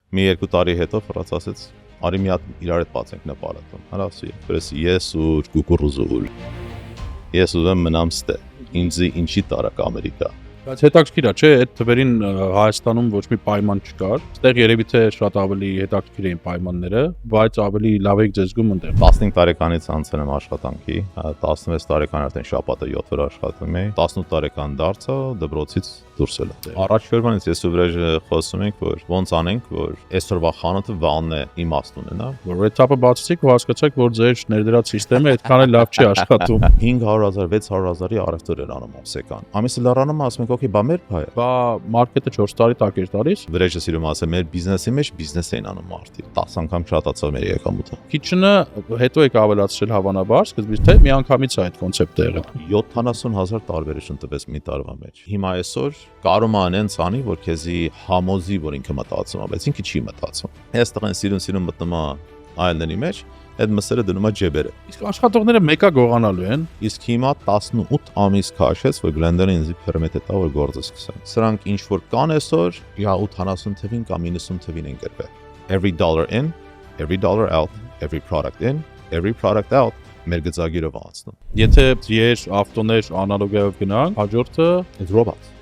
Մի 2 տարի հետո ֆրանս ասեց, արի մի հատ իրար հետ բացենք նպարատում։ Հարասի, որպես ես ու կուկուռուզուլ։ Ես ուզում մնամ ստե։ Ինձ ինչի տարակ Ամերիկա։ Բայց հետաքրքիր է, չէ, այդ թվերին Հայաստանում ոչ մի պայման չկար։ Այստեղ երևի թե շատ ավելի հետաքրքիր էին պայմանները, բայց ավելի լավ եք ձեզ զգում այնտեղ։ 15 տարեկանից անցել եմ աշխատանքի, 16 տարեկան արդեն շաբաթը 7 օր աշխատում էի, 18 տարեկան դարձա դպրոցից դուրս ելա։ Առաջ օրվանից ես ու վրեժը խոսում ենք, որ ոնց անենք, որ այսօրվա խանութը վանն է իմաստ ունենա։ Որ այդ տապը բացեցիք ու հասկացաք, որ ձեր ներդրած համակարգը այդքան էլ լավ չի աշխատում։ 500,000-600,000-ի առևտուր էր անում ամսական։ Ամիսը լռանում ասում ենք, օքեյ, բա մեր փայը։ Բա մարքեթը 4 տարի տակ էր տալիս։ Վրեժը սիրում ասել, մեր բիզնեսի մեջ բիզնես էին անում մարդիկ։ 10 անգամ շատացավ մեր եկամուտը։ Kitchen-ը հետո եք ավելացրել հավանաբար, սկզբից թե միանգամից է այդ կոնցեպտը եղել։ 70,000 տարբերություն տվեց մի տարվա մեջ։ Հիմա այսօր կարում անեն ցանի, որ քեզի համոզի, որ ինքը մտածում է, բայց ինքը չի մտածում։ Այս տղեն սիրուն մտնում է այլների մեջ, այդ մսերը դնում է ջեբերը։ Իսկ աշխատողները մեկա գողանալու են։ Իսկ հիմա 18 ամիս քաշեց, որ Grindr-ը ինձ permit տա, որ գործը սկսեմ։ Սրանք ինչ որ կան այսօր, 80 թվին կամ 90 թվին են գրվել։ Every dollar in, every dollar out, every product in, every product out մեր գծագիրով անցնում։ Եթե ես ավտոներ անալոգիայով գնանք, հաջորդը It's robot.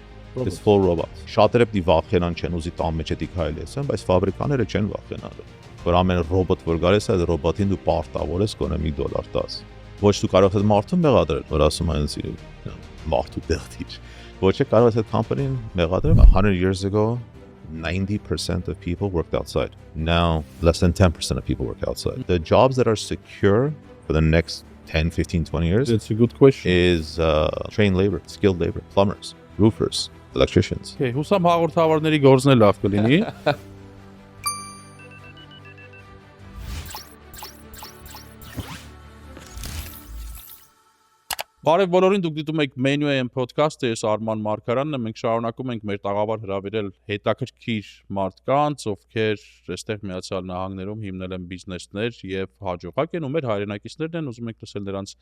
It's full robot. Շատերը դի վախենան չեն ուզի տան մեջ էդի քայլես, բայց ֆաբրիկաները չեն վախենալու։ Որ ամեն ռոբոտ որ գալիս է, այդ ռոբոտին դու պարտավորես գոնե $1 տաս։ Ոչ դու կարող ես մարդուն մեղադրել, որ ասում են մարդու դեղտիչ։ Ոչ է կարող ես այդ company-ին մեղադրել 100 years ago 90% of people worked outside. Now less than 10% of people work outside. The jobs that are secure for the next 10, 15, 20 years That's a good question. is trained labor, skilled labor, plumbers, roofers, electricians. Okay, հուսամ հաղորդավարների գործն էլ լավ կլինի։ Բարև բոլորին, դուք դիտում եք Menu AM podcast-ը, ես Արման Մարգարյանն եմ, մենք շարունակում ենք մեր տաղավար հրավիրել հետաքրքիր մարդկանց, ովքեր այստեղ Միացյալ Նահանգներում հիմնել են բիզնեսներ եւ հաջողակ են ու մեր հայրենակիցներն են, ուզում ենք լսել նրանց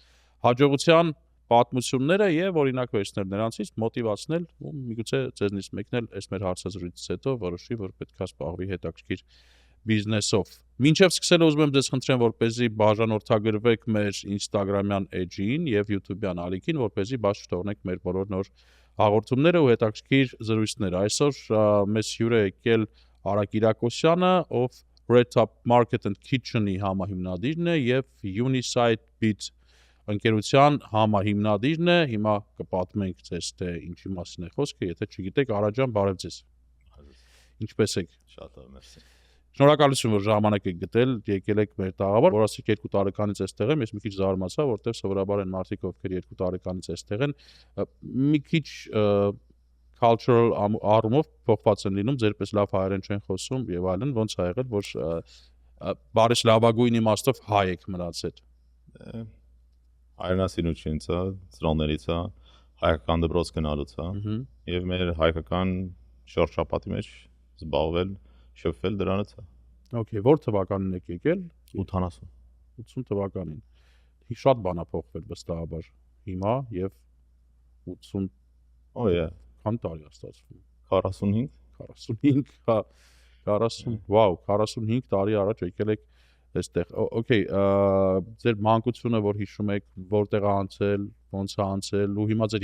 հաջողության պատմությունները եւ օրինակ վերցնել նրանցից, մոտիվացնել ու միգուցե ձեզնից մեկն էլ այս մեր հարցազրույցից հետո որոշի, որ պետքա զբաղվի հետաքրքիր բիզնեսով։ Մինչև սկսելը ուզում եմ ձեզ խնդրեմ, որպեսզի բաժանորդագրվեք մեր Instagram-յան էջին եւ YouTube-յան ալիքին, որպեսզի բաց չթողնեք մեր բոլոր նոր հաղորդումները ու հետաքրքիր զրույցները։ Այսօր մեզ հյուր է եկել Արակ Իրակոսյանը, ով Red Top Market and Kitchen-ի համահիմնադիրն է եւ Unisite Beat ընկերության համահիմնադիրն է։ Հիմա կպատմենք ձեզ թե ինչի մասին է խոսքը, եթե չգիտեք, Արաջան, բարև ձեզ։ Ինչպե՞ս եք։ Շատ մերսի։ Շնորհակալություն, որ ժամանակ եք գտել, եկել եք մեր տաղավար, որ ասիք 2 տարեկանից այստեղ եմ, ես մի քիչ զարմացա, որտեղ սովորաբար են մարդիկ, ովքեր 2 տարեկանից այստեղ են, մի քիչ cultural առումով փոխված են լինում, ձերպես լավ հայերեն չեն խոսում եւ այլն, ոնց ա եղել, որ բարես լավագույն իմաստով հայ եք մնացել։ Հայրենասիրությունից է, ծնողներից է, հայկական դպրոց գնալուց է եւ մեր հայկական շրջապատի մեջ զբաղվել շփվել դրանից է։ Okay, որ թվականին եք եկել? 80 թվականին։ Շատ բան է փոխվել վստահաբար հիմա եւ 80 Oh yeah, քան տարի է ստացվում։ 45, հա 40, վաու, 45 տարի առաջ եկել եք այստեղ։ Okay, ձեր մանկությունը, որ հիշում եք, որտեղ է անցել, ոնց է անցել, ու հիմա ձեր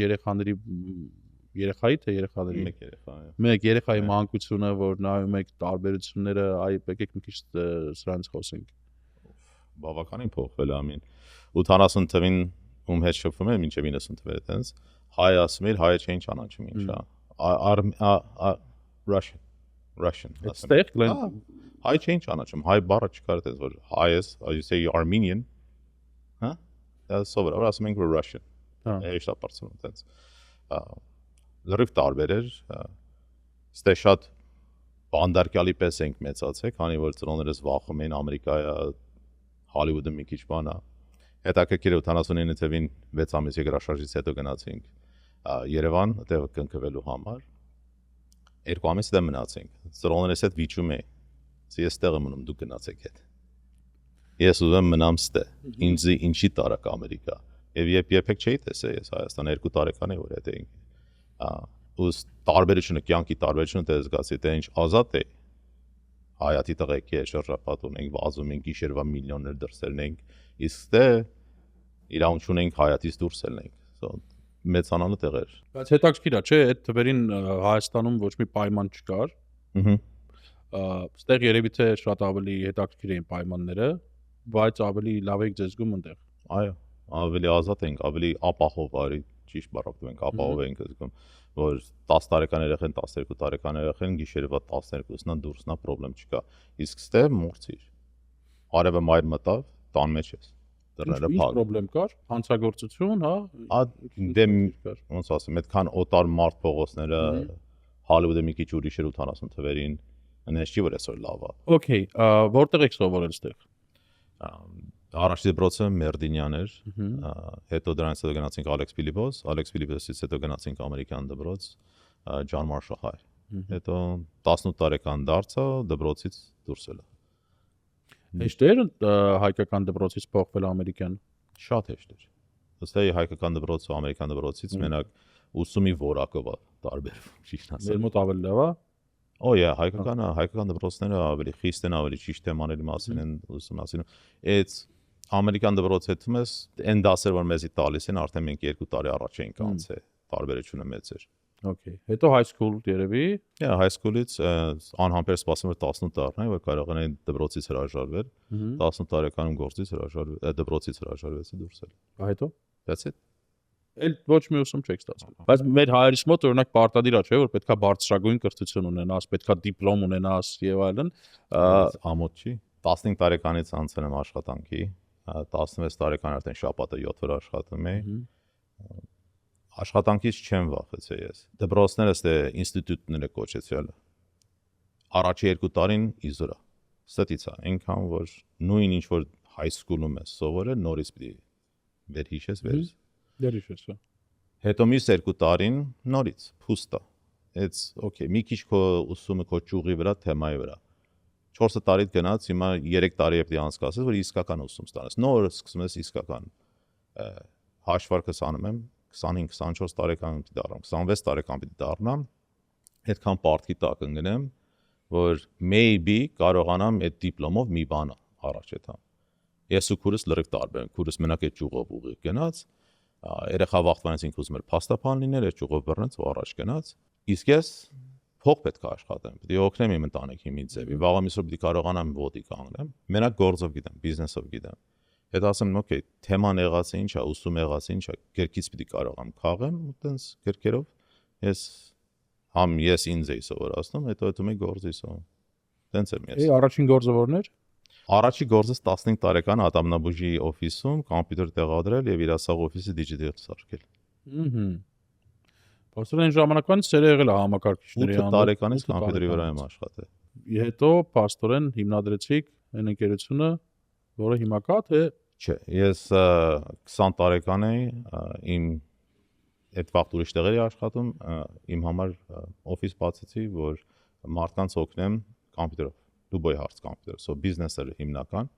երեխայի թե երեխաների մեկ երեխա է։ Մեկ երեխայի մանկությունը, որ նայում եք տարբերությունները, այ եկեք մի քիչ սրանց խոսենք։ Բավականին փոխվել է ամեն 80 թվին ում հետ շփվում եմ մինչև 90 թվերը տենց հայ ասում էր հայը չէին ճանաչում ինչա Russian Այստեղ հայ չէին ճանաչում հայ բառը չկար այդպես որ հայ is you say Armenian հա դա սովորաբար ասում ենք որ Russian էշտա բարձրում տենց լրիվ տարբեր էր ստե շատ բանդարկյալի պես ենք մեծացել քանի որ ծնողներս վախում էին Ամերիկայա Հոլիվուդը մի քիչ բան է հետաքրքիր 79 թվին 6 ամիս եգրաշարժից հետո գնացինք Երևան այդտեղ կնքվելու համար 2 ամիս դե մնացինք ծնողներս հետ վիճում էի ես տեղը մնում դուք գնացեք հետ ես ուզում մնամ ստե ինձ ինչի տարակ Ամերիկա եւ երբեք չէի տեսել ես Հայաստան 2 տարեկան է որ հետ էինք ու տարբերությունը կյանքի տարբերությունը դե զգացի թե ինչ ազատ է հայատի տղեկի է շրջապատ ունենք, վազում ենք, գիշերվա միլիոններ դրսերն ենք, իսկ դե իրավունք ունենք հայատից դուրս ելնենք, մեծանալու տեղեր։ Բայց հետաքրքիր է, չէ, այդ թվերին Հայաստանում ոչ մի պայման չկար։ Այստեղ երևի թե շատ ավելի հետաքրքիր էին պայմանները, բայց ավելի լավ եք ձեզ զգում այնտեղ։ Այո, ավելի ազատ ենք, ավելի ապահով, արի ճիշտ բառապատում ենք, ապահով ենք զգում, որ 10 տարեկան երեխան, 12 տարեկան երեխան գիշերվա 12-նա դուրսնա պրոբլեմ չկա։ Իսկ ստե մուրցիր։ Արևը մայր մտավ, տան մեջ ես։ Դռները փակ։ Ինչ պրոբլեմ կար։ Հանցագործություն, հա։ Դե ոնց ասեմ, այդքան օտար մարդ փողոցները Հոլիվուդը մի քիչ ուրիշ էր 80 թվերին, այնպես չի որ այսօր լավ է։ Okay, որտեղ եք սովորել այստեղ։ Առաջի դպրոցը Մերդինյան էր, հետո դրանից հետո գնացինք Ալեքս Ֆիլիպոսից հետո գնացինք ամերիկյան դպրոց Ջան Մարշալ Հայ։ Հետո 18 տարեկան դարձա դպրոցից դուրս ելա։ Հեշտ էր հայկական դպրոցից փոխվել ամերիկյան։ Շատ հեշտ էր։ Ըստ էի հայկական դպրոցը ամերիկյան դպրոցից մենակ ուսումի որակով է տարբերվում, ճիշտ ասած։ Մեր մոտ ավելի լավ է։ Հայկական դպրոցները ավելի խիստ են, ավելի ճիշտ թեմաների մասին են ուսումնասիրում։ Այդ ամերիկյան դպրոցի հետ ես այն դասեր որ մեզի տալիս են արդեն մենք 2 տարի առաջ էինք անցել, տարբերությունը մեծ էր։ Okay, հետո high school երևի։ High school-ից անհամբեր սպասում էր 18 տարին, որ կարողանայի դպրոցից հրաժարվել։ 18 տարեկանում գործից հրաժարվել, դպրոցից հրաժարվեցի դուրս ել։ Հետո։ That's it։ Էլ ոչ մի ուսում չեք ստացել։ Բայց մեր հայերիս մոտ օրինակ պարտադիր է, չէ՞, որ պետքա բարձրագույն կրթություն ունենաս, պետքա դիպլոմ ունենաս եւ այլն։ Ամոթ չի։ 15 տարեկանից անցել եմ աշխատանքի, 16 տարեկան արդեն շաբաթը 7 օր աշխատում էի։ Աշխատանքից չեմ վախեցել ես։ Դպրոցները ստե ինստիտուտները կոչեցյալ։ Առաջի 2 տարին իզորա։ Ստից է, այնքան որ նույն ինչ որ high school-ում ես սովորել, նորից պիտի վերհիշես վերս։ Դերիշես։ Հետո մյուս 2 տարին նորից փուստա։ It's okay, մի քիչ քո ուսումը քո ճյուղի վրա, թեմայի վրա։ 4 տարիդ գնաց, հիմա 3 տարի է պիտի անցկացես, որ իսկական ուսում ստանաս։ Նոր սկսում ես իսկական հաշվարկս անում եմ 25-24 տարեկան պիտի դառնամ, 26 տարեկան պիտի դառնամ, այդքան պարտքի տակ ընկնեմ, որ maybe կարողանամ այդ դիպլոմով մի բան առաջ եթամ։ Ես ու քուրս լրիվ տարբեր ենք, քուրս մենակ այդ ճյուղով ուղիղ գնաց, երեխա վախտվանից ինքը ուզում էր փաստաբան լինել, այդ ճյուղով բռնեց ու առաջ գնաց, իսկ ես փող պետք է աշխատեմ, պիտի օգնեմ իմ ընտանիքին մի ձևի, վաղը միսօր պիտի կարողանամ ոտի կանգնեմ, մենակ գործով գիտեմ, բիզնեսով գիտեմ։ Հետո ասեմ, okay, թեման եղածը ինչ է, ուսում եղածը ինչ է, գրքից պիտի կարողամ քաղեմ, ու տենց գրքերով ես ինձ էի սովորացնում, հետո դու մի գործի սովոր։ Տենց եմ ես։ Առաջին գործը որն էր։ Առաջի գործս 15 տարեկան ատամնաբուժի օֆիսում կոմպյուտեր տեղադրել եւ իր ասաղ օֆիսը դիջիտալ սարքել։ Պաստոր այն ժամանակվանից սերը եղել է համակարգիչների 8 տարեկանից կոմպյուտերի վրա եմ աշխատել։ Հետո պաստորեն հիմնադրեցիք այն ընկերությունը, որը հիմա կա, թե չէ, ես 20 տարեկան էի, իմ այդ վաղ ուրիշ տեղերի աշխատում, իմ համար օֆիս բացեցի, որ մարդկանց օգնեմ կոմպյուտերով, դուբոյ հարց կոմպյուտեր, so business-ը հիմնական,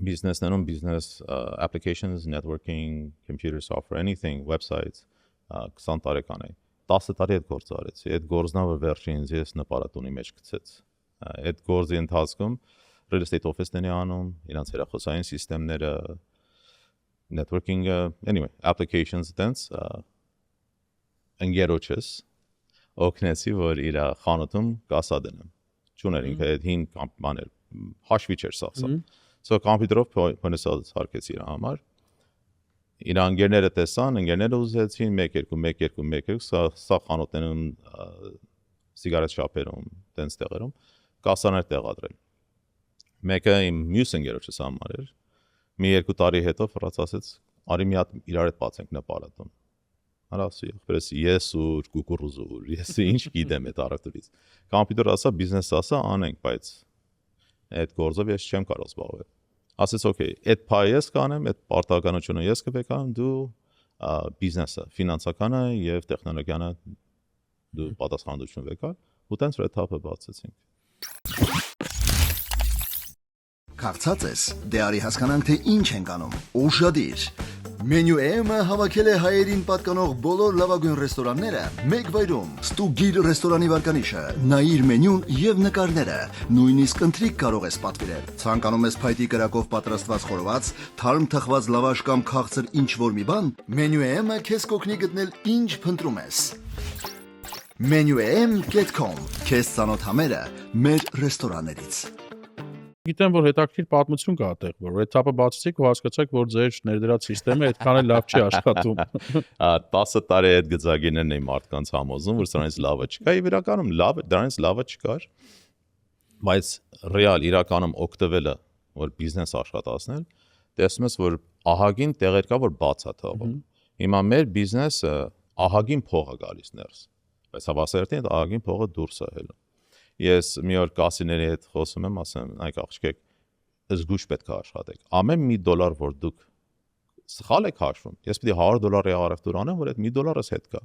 business-ներում business applications, networking, computer software, anything, websites, 20 տարեկան էի, 10 տարի այդ գործը արեցի, այդ գործն որ վերջին ինձ ես նպարատունի մեջ գցեց, այդ գործի ընթացքում real estate office-ների անում, իրանց հեռախոսային սիստեմները, networking-ը, anyway, applications dance, ընկերոջս օգնեցի, որ իր խանութում կասա դնեմ։ Չուներ ինքը այդ հին բաներ, հաշվի չէր սա։ So կոմպյուտերով փոնեսած հարկեցի իր համար։ Իր ընկերները տեսան, ընկերները ուզեցին 1-2, սա խանութներում, սիգարետ շապերում, տենց տեղերում, կասաներ տեղադրել։ Մեկը իմ մյուս ընկերոջս համար էր։ Մի 2 տարի հետո ֆրաց ասեց, արի մի հատ իրար հետ բացենք նպարատում։ Հարասի, ախպերս ես ու կուկուռուզուր, ես ինչ գիտեմ այդ առևտրից։ Կոմպյուտեր ասա, բիզնես ասա, անենք, բայց այդ գործով ես չեմ կարող զբաղվել։ Ասեց, okay, այդ փայը ես կանեմ, այդ պարտականությունը ես կվեկանեմ, դու բիզնեսը, ֆինանսականը եւ տեխնոլոգիանը դու պատասխանատվություն վեկա, ու տենց ռեթափը բացեցինք։ Կարծած ես, դե արի հասկանանք թե ինչ ենք անում։ Ուշադիր։ Menu M-ը հավաքել է հայերին պատկանող բոլոր լավագույն ռեստորանները մեկ վայրում։ Ստուգիր ռեստորանի վարկանիշը, նայիր մենյուն եւ նկարները, նույնիսկ ընթրիք կարող ես պատվիրել։ Ցանկանում ես փայտի կրակով պատրաստված խորոված, թարմ թխված լավաշ կամ քաղցր ինչ-որ մի բան, Menu M-ը քեզ կօգնի գտնել ինչ փնտրում ես։ menuem.com Քեզ ծանոթ համերը մեր ռեստորաններից։ Գիտեմ, որ հետաքրքիր պատմություն կա այդտեղ, որ red-up-ը բացեցիք ու հասկացաք, որ ձեր ներդրած համակարգը այդքան էլ լավ չի աշխատում։ 10 տարի այդ գծագիրներն էին մարդկանց համոզում, որ սրանից լավը չկա, եւ իրականում դրանից լավը չկար, բայց ռեալ իրականում օգտվելը, որ բիզնես աշխատացնել, տեսնում ես, որ ահագին տեղեր կա, որ բաց է թողում։ Հիմա մեր բիզնեսը ահագին փող է գալիս ներս, բայց հավասարին այդ ահագին փողը դուրս է հելում։ Ես մի օր կասիների հետ խոսում եմ, ասեմ, այ աղջիկ, զգուշ պետք է աշխատեք։ Ամեն $1, որ դուք սխալ եք հաշվում, ես պիտի $100 առևտուր անեմ, որ այդ $1-ս հետ գա։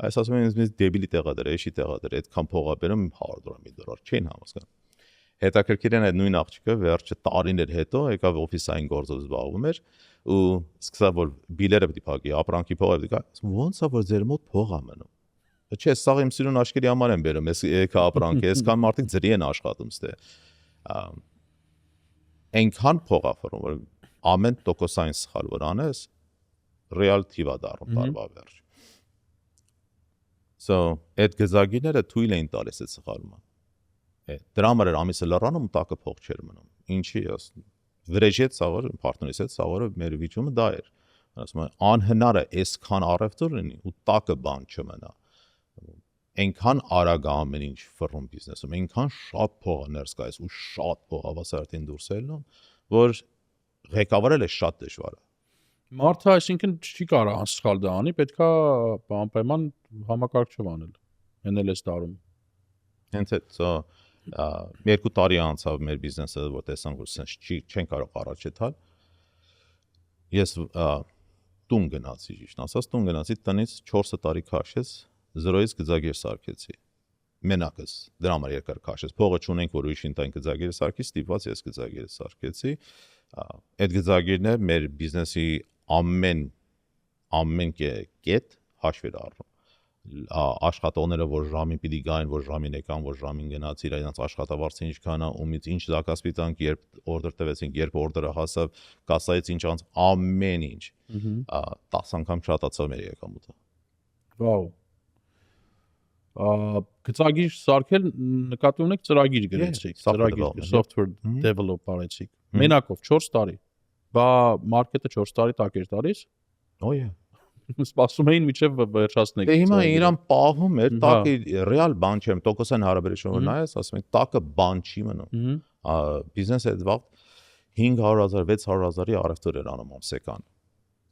Այս ասում են, ինձ դեբիլի տեղա դր, էշի տեղա դր, այդքան փող ա բերում $100 չեն համոզգան։ Հետաքրքիր է այդ նույն աղջիկը վերջը տարիներ հետո եկավ օֆիսային գործով զբաղվում էր ու սկսավ որ բիլերը պիտի փակի, ապրանքի փողը պիտի գա։ Ոնց է որ ձեր մոտ փող ա մնում։ Չէ, սաղ իմ սիրուն աշկերի համար եմ բերում, ես եկա ապրանք, այսքան մարդիկ ձրի են աշխատում ստե։ Այնքան փող ա ֆռում, որ ամեն տոկոսային սխալ որ անես, ռեալ թիվ ա դառնում տարվա վերջ։ So, այդ գզագիները թույլ էին տալիս այդ սխալումը։ Դրա համար էր ամիսը լռանում ու տակը փող չէր մնում։ Ինչի՞ վրեժի հետ սաղորը, պարտներիս հետ սաղորը մեր վիճումը դա էր։ Ասում եմ, անհնար է այսքան առևտուր լինի ու տակը բան չմնա։ Այնքան արագ ամեն ինչ ֆռում բիզնեսում, այնքան շատ փող է ներս գալիս ու շատ փող հավասարին դուրս ելնում, որ ղեկավարելը շատ դժվար է։ Մարդը այսինքն չի կարող անսխալ դա անի, պետքա անպայման համակարգչով անել։ Հենել էս տարում։ Հենց այդ 2 տարի անցավ մեր բիզնեսը, որ տեսանք, որ sense չեն կարող առաջ եթալ։ Ես տուն գնացի, ճիշտ ասած, տուն գնացի, տնից 4 տարի քաշեց 0-ից գծագիր սարքեցի։ Մենակս դրա համար երկար քաշեց։ Փողը չունենք, որ ուրիշին տան գծագիրը սարքի, ստիպված ես գծագիրը սարքեցի։ Այդ գծագիրն է մեր բիզնեսի ամեն կետ հաշվի առնում։ Աշխատողները, որ ժամին պիտի գային, որ ժամին եկան, որ ժամին գնացի, իրենց աշխատավարձը ինչքան է, ումից ինչ զակաս պիտանք, երբ օրդեր տվեցինք, երբ օրդերը հասավ, կասայից ինչ անց, ամեն ինչ։ 10 անգամ շատացավ մեր եկամուտը։ Վաու։ Գծագիր սարքել նկատի ունեք ծրագիր գրեցիք, ծրագիր software develop արեցիք։ Մենակով 4 տարի։ Բա մարքեթը 4 տարի տակ էր տալիս։ Օյե։ Սպասում էին միջև վերջացնեք։ Դե հիմա իրան պահում էր, տակը ռեալ բան չեմ, տոկոսային հարաբերություն որ նայես, ասում են տակը բան չի մնում։ Բիզնեսը այդ վաղ 500,000, 600,000-ի առևտուր էր անում ամսական։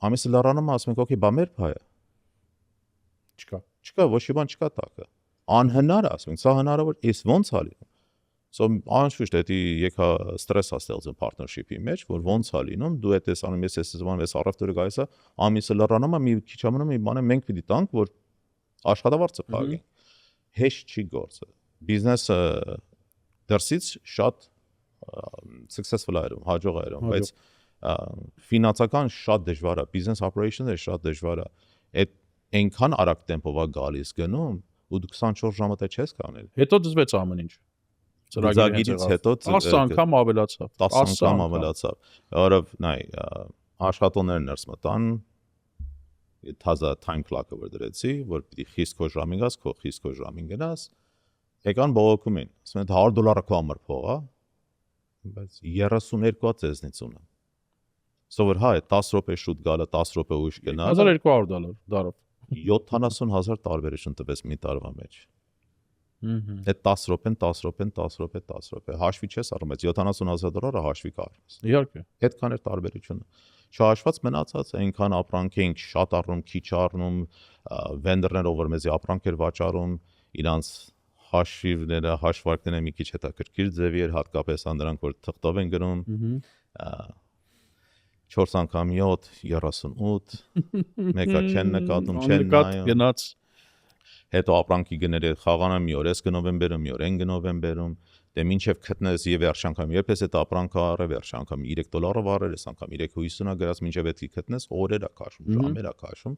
Ամիսը լռանում ասում ենք, օքեյ, բա մեր փայը։ Չկա, ոչ մի բան չկա տակը։ Անհնար է, ասում ենք, սա հնարավոր, ես ոնց ա լինում։ So անշուշտ դա եկա ստրես է ստեղծում partnership-ի մեջ, որ ոնց է լինում, դու այդ տեսանում ես սեզոնում ես առևտուրը գալիս է, ամիսը լռանում է, մի քիչ ամնում մի բանը մենք պիտի տանք, որ աշխատավարձը փակենք։ Հեշտ չի գործը։ Բիզնեսը դրսից շատ successful է, հաջող է, բայց ֆինանսական շատ դժվար է, business operation-ը շատ դժվար է։ Այդ այնքան արագ տեմպով է գալիս գնում, ու դու 24 ժամը դա չես կանել։ Հետո դզվեց ամեն ինչ։ Ծրագիրից հետո 10 անգամ ավելացավ։ 10 անգամ ավելացավ։ Որով նայ աշխատողները ներս մտան, թազա time clock-ը որ դրեցի, որ պիտի խիստ քո ժամին գաս, քո խիստ քո ժամին գնաս։ Եկան բողոքում են, ասում են $100 քո համար փող է, բայց 32-ը ծեզնից ունեմ։ Սովոր հայ 10 րոպե շուտ գալը, 10 րոպե ուշ գնալ։ $1200 դարով։ 70,000 տարբերություն տվեց մի տարվա մեջ։ Այդ 10 րոպե հաշվի չես առնում, բայց $70,000 հաշվի կառնես։ Իհարկե։ Այդքան էր տարբերությունը։ Չհաշված մնացած այնքան ապրանք էինք շատ առնում, քիչ առնում, վենդերները որ մեզի ապրանք էր վաճառում, իրանց հաշիվները, հաշվարկները մի քիչ հետաքրքիր ձևի էր, հատկապես նրանք որ թղթով են գրում։ 4 անգամ 7, 38, մեկը չեն նկատում, չեն նայում։ Հետո ապրանքի գները խաղանան մի օր ես գնով եմ բերում, մի օր են գնով եմ բերում, դե մինչև գտնես եւ վերջ անգամ երբես այդ ապրանքը առը վերջ անգամ $3 վարել ես անգամ 3.50-ը գրած մինչև այդ գտնես օրեր է քաշում ժամեր է քաշում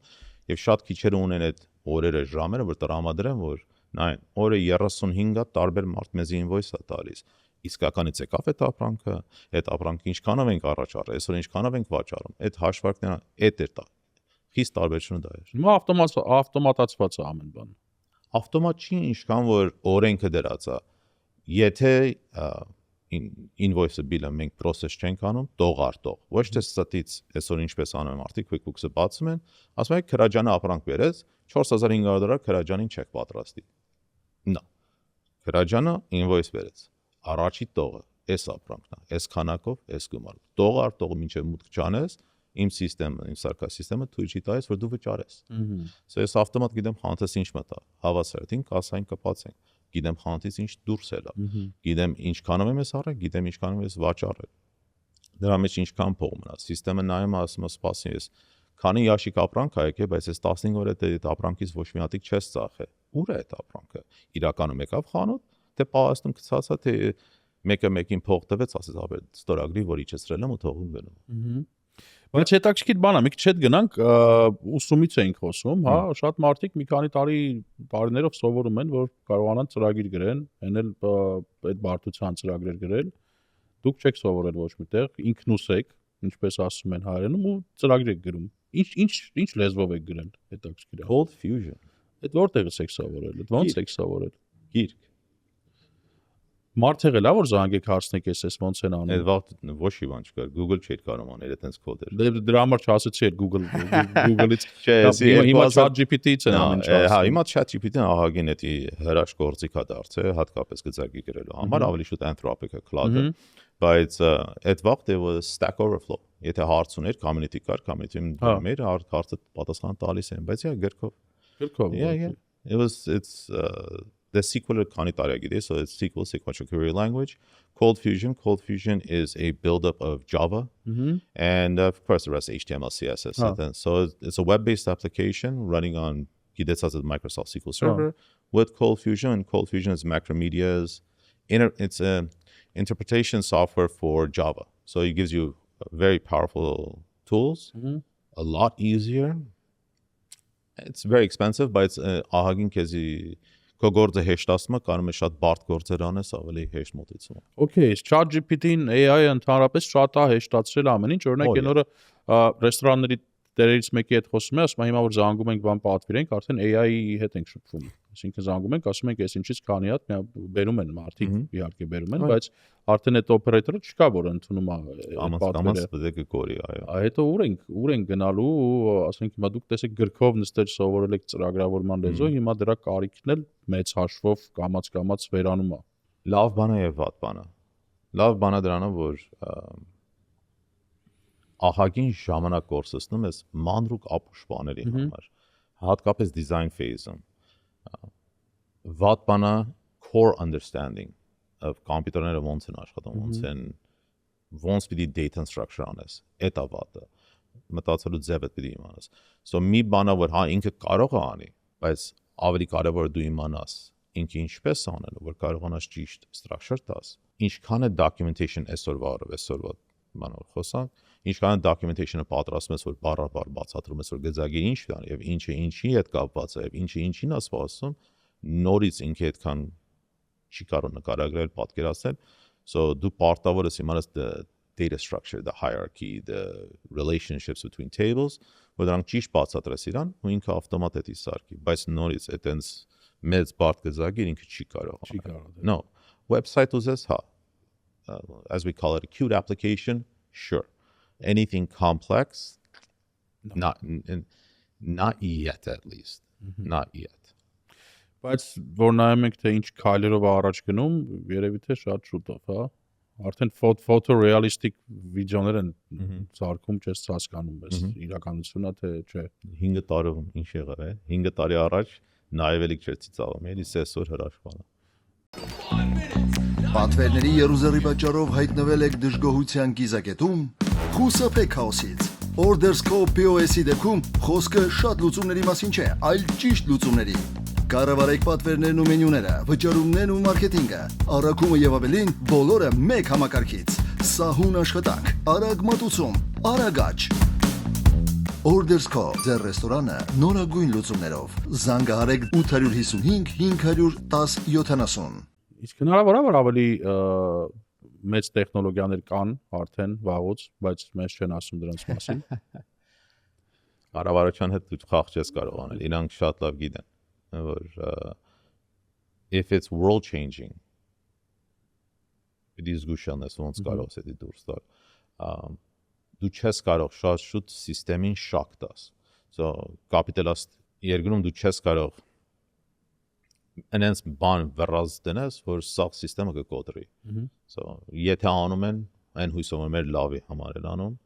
եւ շատ քիչերը ունեն այդ օրերը ժամերը որ տրամադրեն որ նայն օրը 35-ը տարբեր մարդ մեզ ինվոյս է տալիս իսկականից եկավ այդ ապրանքը ինչքանով ենք առաջարել այսօր ինչքանով ենք վաճառում այդ հաշվարկները այդ էր տա խիստ տարբերությունը դա էր հիմա ավտոմատացված է ամեն բան ավտոմատ չի ինչքան որ օրենքը դրած է եթե invoice-ը bill-ը մենք process չենք անում, տող արտող։ Ոչ թե ստից այսօր ինչպես անում են արդի QuickBooks-ը բացում են, ասում են քրաջանը ապրանք վերեց, $4500 քրաջանին չեք պատրաստի։ Նա։ Քրաջանը invoice վերեց։ Առաջի տողը, այս ապրանքն է, այս քանակով, այս գումարով։ Տող արտողը մինչև մուտք չանես, իմ սիստեմը, իմ սարքած սիստեմը թույլ չի տալիս, որ դու վճարես։ Սա ես ավտոմատ գիտեմ խանութս ինչ մտա, հավասարին, կասային կպացենք, գիտեմ խանութից ինչ դուրս ելա, գիտեմ ինչքանով եմ ես առել, գիտեմ ինչքանով ես վաճառել։ Դրա մեջ ինչքան փող մնա, սիստեմը նայում է, ասում է սպասի ես, քանի ящик ապրանք ա եկե, բայց այս 15 օր այդ ապրանքից ոչ մի հատիկ չես ծախել։ Ուր է այդ ապրանքը։ Իրականում եկավ խանութ, թե պահաստում գցած է, թե մեկը մեկին փող տվեց, ասես ապեր ստորագրի, որ իջեցրել եմ ու թողում գնում։ Բայց հետաքրքիր բան է, մի քիչ հետ գնանք, ուսումից էինք խոսում, հա, շատ մարդիկ մի քանի տարիներով սովորում են, որ կարողանան ծրագիր գրեն, հենել այդ բարդության ծրագրեր գրել։ Դուք չեք սովորել ոչ միտեղ, ինքնուս եք, ինչպես ասում են հայերենում, ու ծրագիր եք գրում։ Ինչ լեզվով եք գրել, հետաքրքիր է։ Cold Fusion։ Այդ որտեղից եք սովորել, ո՞նց եք սովորել։ Գիրք։ Մարդ եղել է որ զանգեք հարցնեք ես ոնց են անում։ Այդ վաղ ոչ մի բան չկար, Google չէր կարող անել այդպես կոդեր։ Դրա համար չասեցի այդ Google-ից։ Չէ, հիմա ChatGPT-ից են ամեն ինչ։ Հա, հիմա ChatGPT-ն ահագին էդի հրաշ գործիք է դարձել, հատկապես գծակի գրելու համար, ավելի շուտ Anthropic-ը cloud-ը, բայց այդ վաղ there was Stack Overflow։ Եթե հարց ուներ, community կար, community-ում դրում էր, հարցը պատասխան տալիս են, բայց գրքով։ Yeah. It's the SQL քանի տարի է գիտես, so it's SQL sequential query language. Cold Fusion is a buildup of Java, and of course the rest HTML, CSS. Huh. So it's a web-based application running on gidets as a Microsoft SQL Server with Cold Fusion, and Cold Fusion is Macromedia's it's an interpretation software for Java. So it gives you very powerful tools, a lot easier. It's very expensive, but it's ահագին քեզի քո գործը հեշտացնում է, կարող ես շատ բարդ գործեր անես, ավելի հեշտ մոտեցում։ Okay, ChatGPT-ն AI-ը ընդհանրապես շատ է հեշտացրել ամեն ինչ, օրինակ այն օրը ռեստորանների տերերից մեկի հետ խոսում եմ, ասում եմ հիմա որ զանգում ենք բան պատվիրենք, արդեն AI-ի հետ ենք շփվում։ Այսինքն զանգում ենք, ասում ենք, ես ինչից քանի հատ բերում են մարդիկ, իհարկե բերում են, բայց արդեն այդ օպերատորը չկա, որ ընդունում է պատվերը։ Պետք է կորի, այո։ Հետո ուր ենք գնալու, ասենք հիմա դուք տեսեք գրքով նստել սովորել եք ծրագրավորման լեզու, հիմա դրա կարիքն էլ մեծ հաշվով կամաց վերանում է։ Լավ բան է եւ վատ բան է։ Լավ բանը դրանը, որ ահագին ժամանակ կորցնում ես մանրուկ ապուշ բաների համար, հատկապես design phase-ում։ Վատ բանը core understanding of computer-ները ոնց են աշխատում, ոնց պիտի data structure անես, էտա վատը, մտածելու ձևը պիտի իմանաս։ So մի բանը որ հա ինքը կարող է անի, բայց ավելի կարևոր դու իմանաս ինքը ինչպես անել, որ կարողանաս ճիշտ structure տաս։ Ինչքան է documentation այսօրվա բանով խոսանք, ինչքան documentation-ը պատրաստում ես, որ բառաբար բացատրում ես, որ գծագի ինչ դան եւ ինչը ինչի հետ կապված է, եւ ինչը ինչին է սպասում, նորից ինքը այդքան չի կարող նկարագրել, պատկերացնել, so դու պարտավոր ես իմանաս the data structure, the hierarchy, the relationships between tables, որ դրանք ճիշտ բացատրես իրան, ու ինքը ավտոմատ է դիսարկի, բայց նորից այդենց մեծ բարդ գծագիր ինքը չի կարող։ No, website ուզես, հա, as we call it, a cute application, sure. Anything complex, not yet at least, not yet. Բայց որ նայում ենք թե ինչ քայլերով առաջ գնում, երևի թե շատ շուտով, հա։ Արդեն photorealistic վիդեոներ են ցարկում, չես հասկանում, բայց իրականությունն է թե չէ։ 5 տարում ինչ եղավ է։ 5 տարի առաջ նայվելիք չէր ցիծավում, էլի սեսոր հրաշք բան։ Պատվերների երուզերի պատճառով հայտնվել եք դժգոհության կիզակետում, խուսափեք քաոսից։ Orders Co POS-ի դեպքում խոսքը շատ լուծումների մասին չէ, այլ ճիշտ լուծումների։ Կառավարեք պատվերներն ու մենյուները, վճարումներն ու մարքեթինգը, առաքումը եւ ավելին բոլորը մեկ համակարգից։ Սահուն աշխատանք, արագ մատուցում, արագ աճ։ Ordersco ձեր ռեստորանը նորագույն լուծումներով։ Զանգահարեք 855 510 70։ Իսկ հնարավոր է որ ավելի մեծ տեխնոլոգիաներ կան արդեն վաղուց, բայց մենք չեն ասում դրանց մասին։ Կառավարության հետ դու խաղ չես կարող անել։ Իրանք շատ լավ գիտեն, որ if it's world changing it is գուշանես ոնց կարող ես դա դուրս տալ։ Դու չես կարող շատ շուտ սիստեմին շոկ տաս։ So կապիտալիստ երկրում դու չես կարող այնպես բան վրազ դնես, որ սա սիստեմը կկոտրի։ So եթե անում են, այն հույսով որ մեր լավի համար են անում,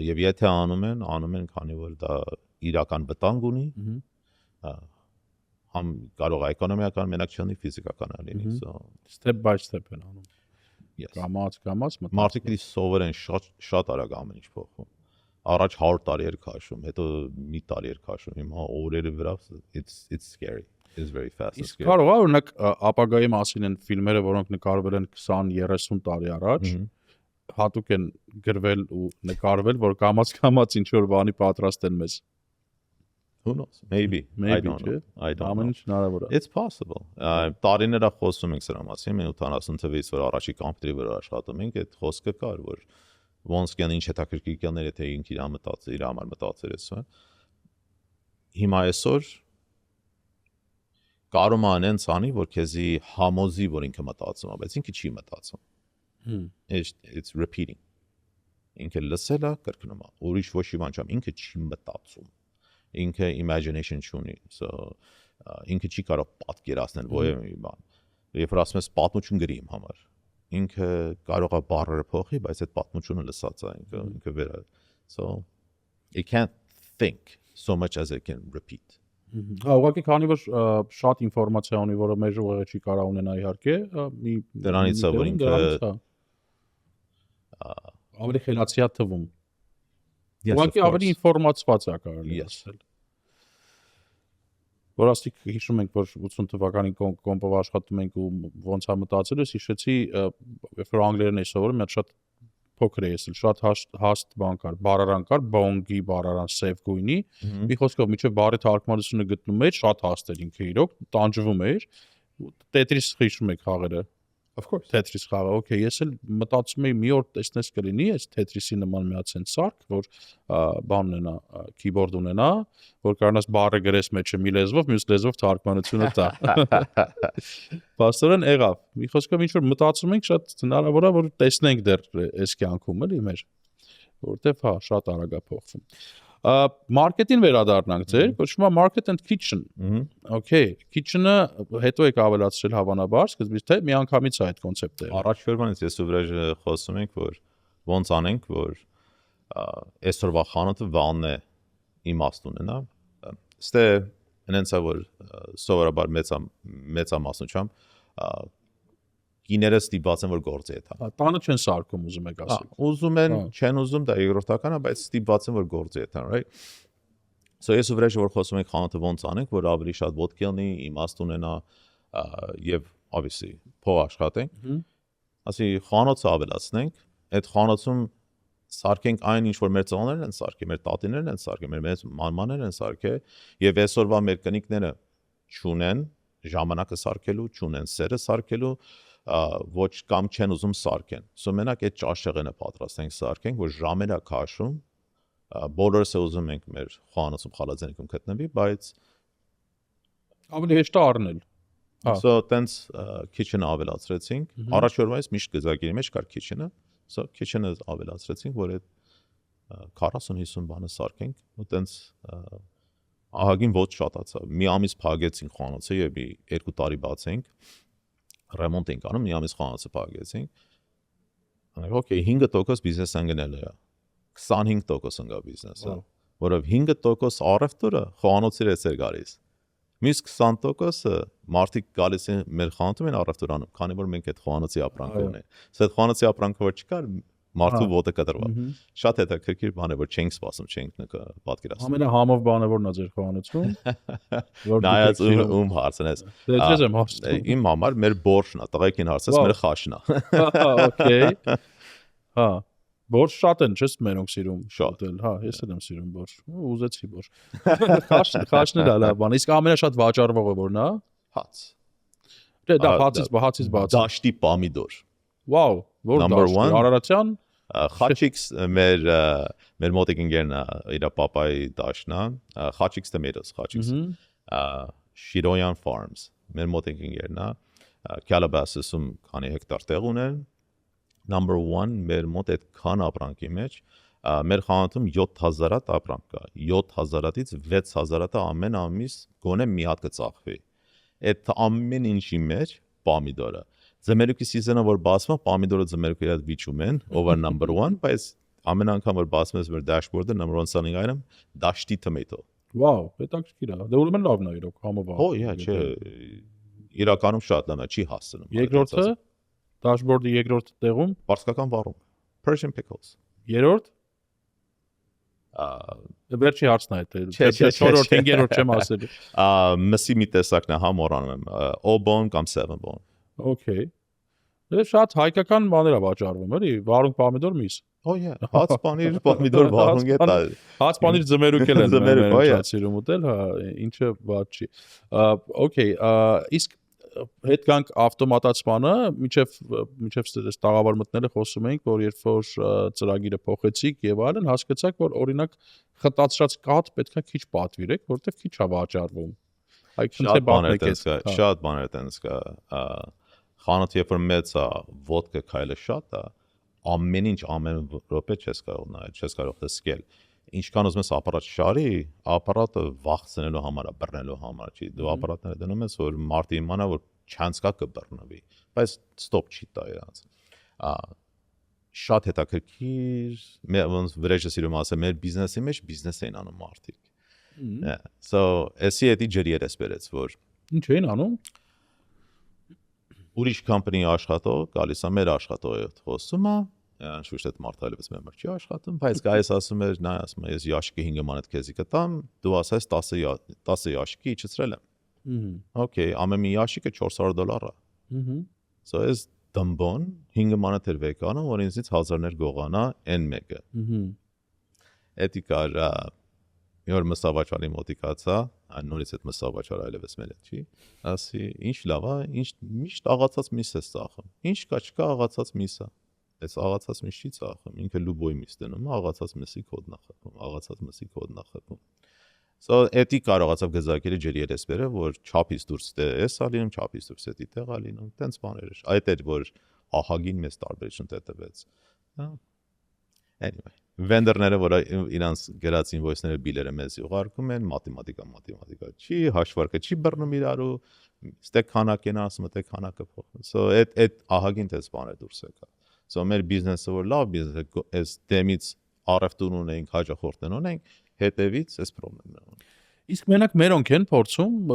եւ եթե անում են, քանի որ դա իրական վտանգ ունի, համ կարող է էկոնոմիական մենակ չլինի, ֆիզիկական լինի։ So step by step են անում։ Կամաց մարդիկ դի սովորեն շատ արագ ամեն ինչ փոխվում։ Առաջ 100 տարի էր քաշում, հետո մի տարի էր քաշում, հիմա օրերի վրա it's scary. It's very fast. Իսկ կարող է օրինակ ապագայի մասին են ֆիլմերը, որոնք նկարվել են 20-30 տարի առաջ, հատուկ են գրվել ու նկարվել, որ կամաց ինչ որ բանի պատրաստեն մեզ։ Who knows? Maybe. I don't know. It's possible. Տարիները խոսում ենք սրա մասին, մենք 80 թվականից որ առաջի կամպյուտերի վրա աշխատում ենք, այդ խոսքը կար, որ ոնց կան ինչ հետաքրքիր կյաններ, եթե ինքը իր համար մտածել է սա։ Հիմա այսօր կարող է անեն ցանի, որ քեզի համոզի, որ ինքը մտածում է, բայց ինքը չի մտածում։ It's repeating. Ինքը լսել է, կրկնում է, ուրիշ ոչ մի բան չեմ, ինքը չի մտածում։ Ինքը imagination չունի, so ինքը չի կարող պատկերացնել որևէ մի բան։ Երբ որ ասում ես պատմություն գրի իմ համար, ինքը կարող է բառերը փոխի, բայց այդ պատմությունը լսած է ինքը վերա։ So it can't think so much as it can repeat. Ուղղակի քանի որ շատ ինֆորմացիա ունի, որը մեր ուղեղը չի կարող ունենա իհարկե, դրանից է որ ինքը ավելի խելացի է թվում։ Ուղղակի ավելի ինֆորմացված է կարելի ասել։ Որ աստիկ հիշում ենք, որ 80 թվականին կոմպով աշխատում ենք ու ոնց է մտածել ես, հիշեցի, երբ որ անգլերեն էի սովորում, մի շատ փոքր էի եսել, շատ հաստ բան կար, բառարան կար, բոնգի բառարան սև գույնի, մի խոսքով միջև բառի թարգմանությունը գտնում էր, շատ հաստ էր ինքը իրոք, տանջվում էր, Tetris հիշում եք խաղերը։ Of course Tetris խաղը, okay, ես էլ մտածում էի մի օր տեսնես կլինի այս Tetris-ի նման մի հատ սարք, որ բան ունենա, keyboard ունենա, որ կարողանաս բառը գրես մեջը մի լեզվով, մյուս լեզվով թարգմանությունը տա։ Պաստորեն եղավ։ Մի խոսքով ինչ որ մտածում ենք, շատ հնարավոր է որ տեսնենք դեռ այս կյանքում էլի մեր, որտեվ հա շատ արագ է փոխվում։ Մարքեթին վերադառնանք ձեր, կոչվում է market and kitchen։ Okay, kitchen-ը հետո եք ավելացրել հավանաբար, սկզբից թե միանգամից է այդ կոնցեպտը։ Առաջ ֆերմանից ես ու վրեժը խոսում ենք, որ ոնց անենք, որ այսօրվա խանութը վանն է իմաստ ունենա։ Ստե այնց է որ սովորաբար մեծամասնությամբ կիները ստիպված են որ գործի հետ։ Տանը չեն սարքում ուզում եք ասել։ Ուզում են, չեն ուզում, դա երկրորդական է, բայց ստիպված են որ գործի հետ, right? So ես ու վրեժը որ խոսում ենք խանութը ոնց անենք, որ ավելի շատ ոդկի ունի, իմաստ ունենա եւ obviously փող աշխատենք։ Ասի խանութը ավելացնենք, այդ խանութում սարքենք այն ինչ որ մեր ծնողներն են սարքել, մեր տատիներն են սարքել, մեր մեծ մամաներն են սարքել եւ այսօրվա մեր կնիկները չունեն ժամանակը սարքելու, չունեն սերը սարքելու, ոչ կամ չեն ուզում սարքեն։ So մենակ այդ ճաշեղենը պատրաստենք սարքենք, որ ժամեր է քաշում, բոլորս է ուզում ենք մեր խանութում խալաձենիքում գտնվի, բայց ավելի հեշտ է առնել։ So տենց kitchen-ը ավելացրեցինք, առաջորդվայից միշտ գծակի մեջ կար kitchen-ը, so kitchen-ը ավելացրեցինք, որ այդ 40-50 բանը սարքենք, ու տենց ահագին ոչ շատացավ։ Մի ամիս փակեցինք խանութը եւ 2 տարի բացենք, ռեմոնտ ենք անում, մի ամիս խանութը փակեցինք։ Okay, 5% բիզնես անգնել է, 25% ընկա բիզնեսը, որով 5% առևտուրը խանութի հետ էր գալիս։ Մյուս 20%-ը մարդիկ գալիս են մեր խանութում են առևտուր անում, քանի որ մենք այդ խանութի ապրանքը ունենք։ Սա այդ խանութի ապրանքը որ չկար, մարդու ոտը կտրված։ Շատ հետաքրքիր բան է, որ չենք սպասում, չենք պատկերացնում։ Ամենահամով բանը որն է ձեր խոհանոցում։ Նայած ում հարցնես։ Դες եմ հարցնում։ Իմ համար մեր բորշն է, տղեկին հարցես մեր խաշն է։ Okay։ Հա, բորշ շատ են, չես մենոնք սիրում Շատ էլ, հա, ես էլ եմ սիրում բորշ։ Ուզեցի բորշ։ Խաշն էլ լավ բան, իսկ ամենաշատ վաճառվողը որն է։ Հաց։ Դա հացից բաց։ Դաշտի պամիդոր։ Վաու, որ դաշտի Արարատյան Խաչիքս մեր մոտիկ ընկերն է, իր պապայի դաշտն է, Խաչիքս tomatoes, Խաչիքս Shiroyan Farms, մեր մոտիկ ընկերն է, Calabasas-ում քանի հեկտար տեղ ուներ, number 1 մեր մոտ այդ քան ապրանքի մեջ, մեր խանութում 7000-ատ ապրանք կա, 7000-ից 6000-ը ամեն ամիս գոնե մի հատ կծախվի, այդ ամեն ինչի մեջ պամիդորը, Ձմերուկի սիզոնը որ բացվում է, պամիդորը ձմերուկի հետ վիճում են, over number 1, բայց ամեն անգամ որ բացում ես մեր dashboard-ը, number 1 selling item, դաշտի tomato։ Վաու, հետաքրքիր է։ Դե ուրեմն լավն է իրոք, համով։ Հո, չէ, իրականում շատ լավ է, չի հասցնում։ Երկրորդը, dashboard-ի երկրորդ տեղում, Պարսկական վառում, Persian pickles։ Երրորդ Վերջի հարցն է դա։ Չորրորդ, հինգերորդ չեմ ասել։ Մսի մի տեսակն է, համորանում եմ, O-bone կամ 7-bone։ Okay։ Դե շատ հայկական բաներ է վաճառվում, էլի, վարունգ պամիդոր միս։ Հո, հաց պանիր, պամիդոր վարունգ է դա։ Հաց պանիր ձմերուկ էլ են շատերում ուտել, հա, ինչը բաց չի։ Okay, իսկ հետ գանք ավտոմատացմանը, միջև տաղավար մտնելը խոսում էինք, որ երբ որ ծրագիրը փոխեցիք եւ այլն, հասկացաք, որ օրինակ խտացրած կաթ պետքա քիչ պատվիրեք, որովհետեւ քիչ է վաճառվում։ Շատ բաներ տենց կա։ Խանութ երբ որ մեծ է, ոդկա քայլը շատ է, ամեն ինչ ամեն րոպե չես կարող նայել, չես կարող տեսնել։ Ինչքան ուզում ես ապարատ շարի, ապարատը վախցնելու համար է, բռնելու համար չի։ Դու ապարատները դնում ես, որ մարդը իմանա, որ չանց կա կբռնվի, բայց ստոպ չի տա իրանց։ Շատ հետաքրքիր, ոնց վրեժը սիրում ասել, մեր բիզնեսի մեջ բիզնես էին անում մարդիկ։ So, էսի էդի ջրի էր էսպերեց, որ ինչ էին անում։ Ուրիշ կամպանիի աշխատող, գալիս է մեր աշխատողի հետ խոսում է, շուշտ այդ մարդը այլևս մեր չի աշխատում, բայց գայս ասում էր, նա ասում է, ես ящики 5 մանետ քեզի կտամ, դու ասես 10 ящики իջեցրել եմ։ Okay, ամեն մի ящикը $400 է։ So ես դմբոն 5 մանետ էր վեկանը, որ ինձից 1000-ներ գողանա N մեկը։ Էդի կար մի օր մսավաճարի մոտիկացա, նորից այդ մսավաճարը այլևս մեր հետ չի, ասի, ինչ լավ է, ինչ միշտ աղացած միս է ծախում, ինչ կա չկա աղացած միսը, այս աղացած միս չի ծախում, ինքը լուբոյ միս դնում, աղացած մսի կոդն է խփում, աղացած մսի կոդն է խփում։ So էդի կարողացավ գզակերը ջրի երեսվերը, որ չափից դուրս էս ա լինում, չափից դուրս էդի տեղ ա լինում, տենց բաներ էր, այդ էր, որ ահագին մեծ տարբերություն տվեց։ Anyway, vendor-ները, որ իրանց գրած invoice-ները բիլերը մեզ ուղարկում են, մաթեմատիկա չի, հաշվարկը չի բռնում իրարու, ստեք քանակ են ասում, դե քանակը փոխում։ So այդ ահագին տես բան է դուրս եկա։ So մեր բիզնեսը որ լավ բիզնես է, այս դեմից առևտուր ունենք, հաջախորդներ ունենք, հետևից այս խնդիրն է։ Իսկ մենակ մերոնք են փորձում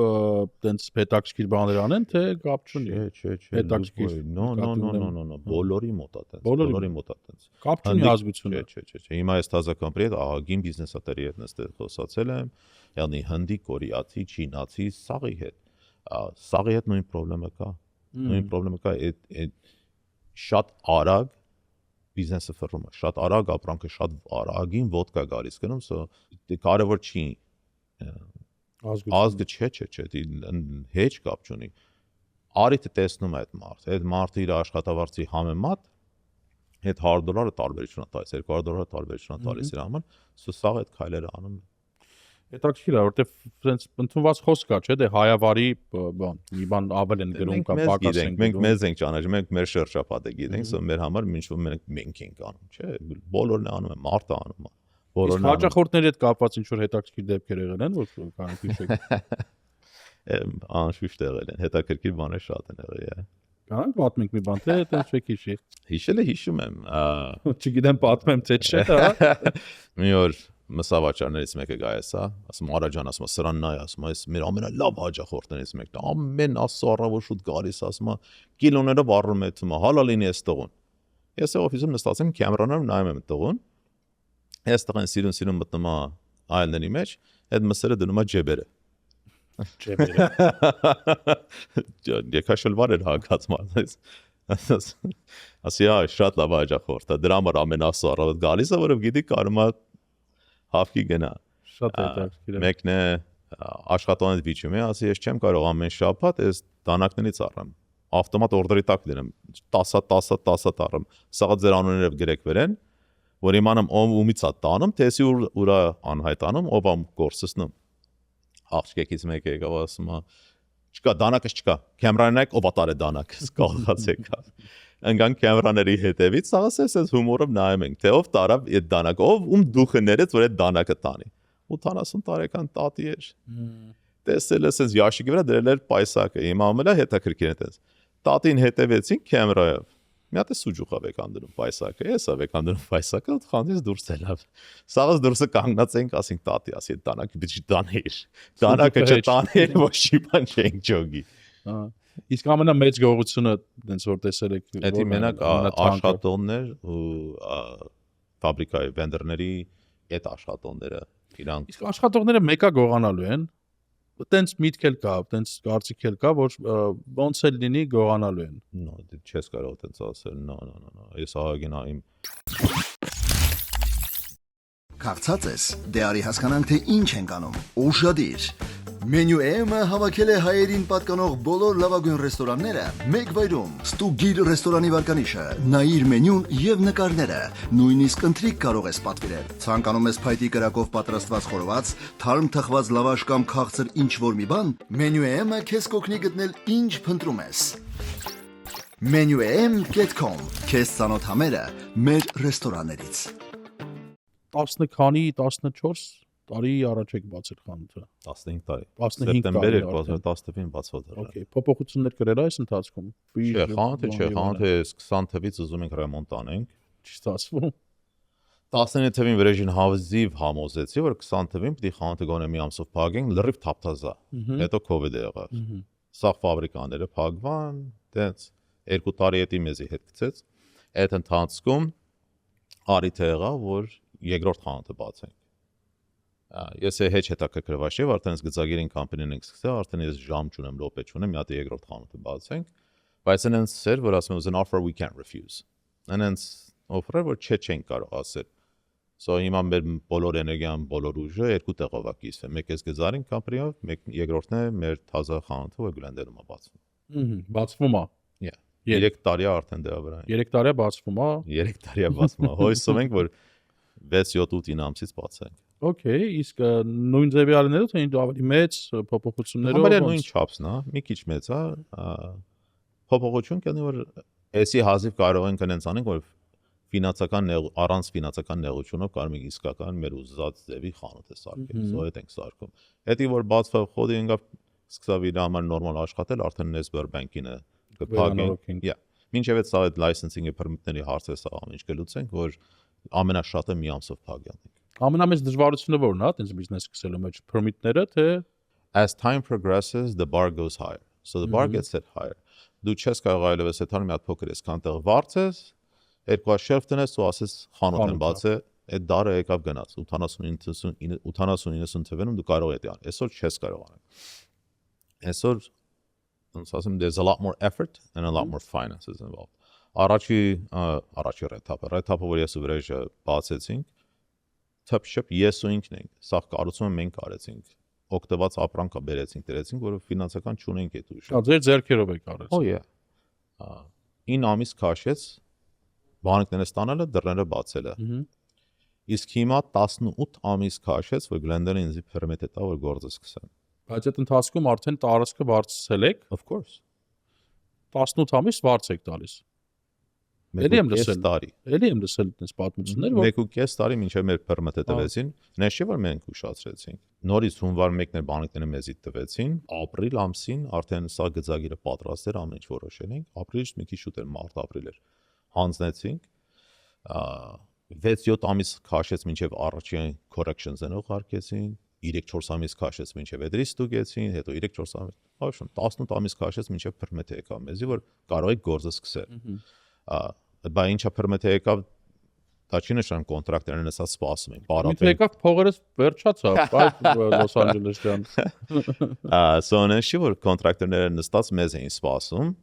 տենց հետաքրքիր բաներ անեն, թե կապ չունի։ Չէ, հետաքրքիր։ No, բոլորի մոտ է տենց, բոլորի մոտ է տենց։ Կապ չունի ազգությունը։ Չէ։ Հիմա այս տազա կամպանի հետ ահագին բիզնեսատերի հետ նստել խոսացել եմ, յանի հնդի, կորեացի, չինացի, սաղի հետ։ Սաղի հետ նույն խնդրեմը կա։ Նույն խնդրեմը կա, այդ շատ արագ բիզնեսը ֆռում է, շատ արագ ապրանքը շատ արագին ոդկա գալիս գնում, so կարևոր չի ազգը չէ, հեչ կապ չունի։ Արիթը տեսնում է այդ մարդը իր աշխատավարձի համեմատ այդ $100 տարբերություն է տալիս, $200 տարբերություն է տալիս իր համար, սա այդ քայլերը անում է։ Հետաքրքիր է, որտեվ այնց ընդունված խոսք կա, չէ՞, դե հայավարի բան, մի բան ավել են գրում կամ պակաս են։ Մենք մեզ ենք ճանաչում, մենք մեր շրջապատը գիտենք, սա մեր համար ինչ-որ մենք ենք անում, չէ՞, բոլորն է անում, մարդը անում է։ Իսկ հաճախորդների հետ կապված ինչ-որ հետաքրքիր դեպքեր եղել են, որ կարող հիշեք։ Անշուշտ եղել են, հետաքրքիր բաներ շատ են եղել։ Կարանք պատմենք մի բան, թե այդպես չեք հիշի։ Հիշելը հիշում եմ։ Չգիտեմ պատմեմ թե չէ, հա։ Մի օր մսավաճարներից մեկը գայես, հա, ասում Արա ջան, ասում սրան նայ, ասում այս մեր ամենալավ հաճախորդներից մեկն է, ամեն աստծո առավոտ շուտ գալիս, ասում կիլոներով առնում է թվում, հալա լինի այս տողուն։ Ես օֆիսում նստած եմ կամերանով նայում եմ տղուն։ Ես տղան սիրուն մտնում է այլների մեջ, այդ մսերը դնում է ջեբերը։ Ջեբերը։ Եկաշլվար էր հագած մարդես։ Ասիա շատ լավ հաջախորդ է, դրա համար ամենասառը գալիս է, որով գիտի կարում է հավքի գնա։ Շատ հետաքրքիր է։ Մեկն է աշխատանքից վիճում է, ասի ես չեմ կարող ամեն շաբաթ այս դանակներից առամ։ Ավտոմատ օրդերի տակ դրեմ 10 տառım։ Սա ձեր անուններով գրեք վերեն, որ իմանամ ով ումից է տանում, թեսի ուրա անհայտանում, ով ամ կորսսնում։ Աղջիկից մեկ եկավ ասում է չկա դանակս չկա կամերանայք ով ատար է դանակս կողած եկավ ընկան կամերաների հետևից ասես այս հումորով նայում ենք թե ով տարավ այդ դանակը ով ում դուխը ներեց որ այդ դանակը տանի 80 տարեկան տատի էր տեսել ես այս ящիկի վրա դրել էր պայսակը հիմա ամենա հետաքրքիրն է տես տատին հետևեցին կամերայով մի հատ սուջուխավ եք անդնում պայսակը ես ավ եք անդնում պայսակը խանձից դուրս ելավ սաղս դուրսը կանգնած ենք ասենք տատի ասի դանակը բիճ դաներ դանակը չտաներ ոչ շիպան չենք ջոգի իսկ ամենամեծ գողությունը դենց որ տեսել եք դա մենակ աշխատողներ ու ֆաբրիկայի վենդերների այդ աշխատողները իրանք իսկ աշխատողները մեկա գողանալու են տենց միտք էլ կա, տենց կարծիք էլ կա, որ ոնց էլ լինի գողանալու են։ No, դե չես կարող տենց ասել, no, ես ահագին այմ Կարծած ես, դե արի հասկանանք թե ինչ ենք անում։ Ուշադիր։ Մենյու M-ը հավաքել է հայերին պատկանող բոլոր լավագույն ռեստորանները մեկ վայրում։ Ստուգիր ռեստորանի վարկանիշը, նայիր մենյուն եւ նկարները, նույնիսկ ընթրիք կարող ես պատվիրել։ Ցանկանում ես փայտի կրակով պատրաստված խորոված, թարմ թխված լավաշ կամ քաղցր ինչ-որ մի բան, Մենյու M-ը քեզ կօգնի գտնել ինչ փնտրում ես։ menuem.com Քեզ ծանոթ համերը մեր ռեստորաններից։ 10 քանի 14 տարի առաջ եք բացել խանութը 15 տարի 15 սեպտեմբեր տարի 2010-ին բացված էր Okay փոփոխություններ կրել այս ընթացքում խանութը 20 թվականից ուզում ենք ռեմոնտ անենք չի ստացվում 19 թվին վրեժին հավզիվ համոզեցի որ 20 թվին պիտի խանութը գոնե մի ամսով փակենք լրիվ թափթազա հետո COVID եղավ սա ֆաբրիկաները փակվան դենց 2 տարի հետի մեզի հետ գցեց այդ ընթացքում արիթ եղավ որ երկրորդ խանութը բացենք Ես հեչ հետաքրքրված չէ, արդեն գծագիրին կամպանիան ենք սկսել, արդեն ես ժամ չունեմ, լոպե չունեմ, մի հատ երկրորդ խանութը բացենք, բայց այնց էր, որ ասում են an offer we can't refuse։ Այնց offer-ը որ չենք կարող ասել։ So հիմա մեր բոլոր էներգիան, բոլոր ուժը երկու տեղով է կիսվում։ Մեկ էս գծարին կամպանիով, մեկ երկրորդն է մեր թազա խանութը, որ Գլենդերում է բացվում։ Բացվում է։ 3 տարի արդեն դրա վրա։ 3 տարի է բացվում է։ 3 տարի է բացվում է։ Հույսում ենք որ 6-7-8 ամսից բացենք։ Okay, իսկ նույն ձևի արներով թե ինչ ավելի մեծ փոփոխություններով Համարյա նույն չափսն է, մի քիչ մեծ է, փոփոխություն կանի որ էսի հազիվ կարող ենք այնց անենք որ ֆինանսական առանց ֆինանսական նեղությունով կարող ենք իսկական մեր ուզած ձևի խանութ է սարքել, սա հետ ենք սարքում։ Հետի որ բացվավ խոդի ինգավ սկսավ իր համար նորմալ աշխատել, արդեն Nesber Bank-ինը կփակենք։ Մինչև այդ սա այդ licensing-ի permit-ների հարցը սա ամեն ինչ կլուծենք, որ ամենաշատը մի ամսով փակենք։ Ամենամեծ դժվարությունը ո՞րն է, այդպես բիզնես սկսելու մեջ permit-ները, թե as time progresses the bar goes higher. So the bar gets set higher. Դու չես կարող այլևս այդքան մի հատ փոքր ես, քանտեղ վարձես, երկու շերֆ տնես ու ասես խանութ եմ բացե, այդ դարը եկավ գնաց 80-90 թվերում դու կարող ես դիան։ Այսօր չես կարող անել։ Այսօր ոնց ասեմ there's a lot more effort and a lot more finances involved. Առաջի ռեթափը որ ես ու վրեժը բացեցինք, թափշփ ես ու ինքն ենք, սա կառուցումը մենք արեցինք, օգտված ապրանքա բերեցինք, դրեցինք, որը ֆինանսական չունենք այդ ուժը։ Ձեր ձեռքերով եք արեցին։ Oh yeah. 9 ամիս քաշեց բանկները ստանալը, դռները բացելը։ Իսկ հիմա 18 ամիս քաշեց, որ Glendale-ը ինձ permit տա, որ գործը սկսեմ։ Բայց այդ ընթացքում արդեն տարածքը բարձրացել եք։ Of course. 18 ամիս վարձ եք տալիս։ Էլի եմ լսել այս պատմություններ, որ 1.5 տարի մինչև մեր permit-ը տվեցին, նշ չէ որ մենք ուշացրեցինք։ Նորից հունվար 1-ն էր բանկները մեզի տվեցին, ապրիլ ամսին արդեն սա գծագիրը պատրաստ էր, ամեն ինչ որոշել ենք, ապրիլից մի քիչ շուտ էր, մարտ-ապրիլ էր։ Հանձնեցինք 6-7 ամիս քաշեց մինչև առաջին corrections-ը ուղարկեցին, 3-4 ամիս քաշեց մինչև էդրի ստուգեցին, հետո 3-4 ամիս, այո, 18 ամիս քաշեց մինչև permit-ը եկավ մեզի, որ կարող եք գործը սկսել։ բա ինչա permit եկավ դա չի նշան կոնտրակտերն ասած սպասում են Պարապ եկավ փողերս վերջացավ այդ Լոս Անջելեսյան սոնը չի որ կոնտրակտերները նստած մեզ էին սպասում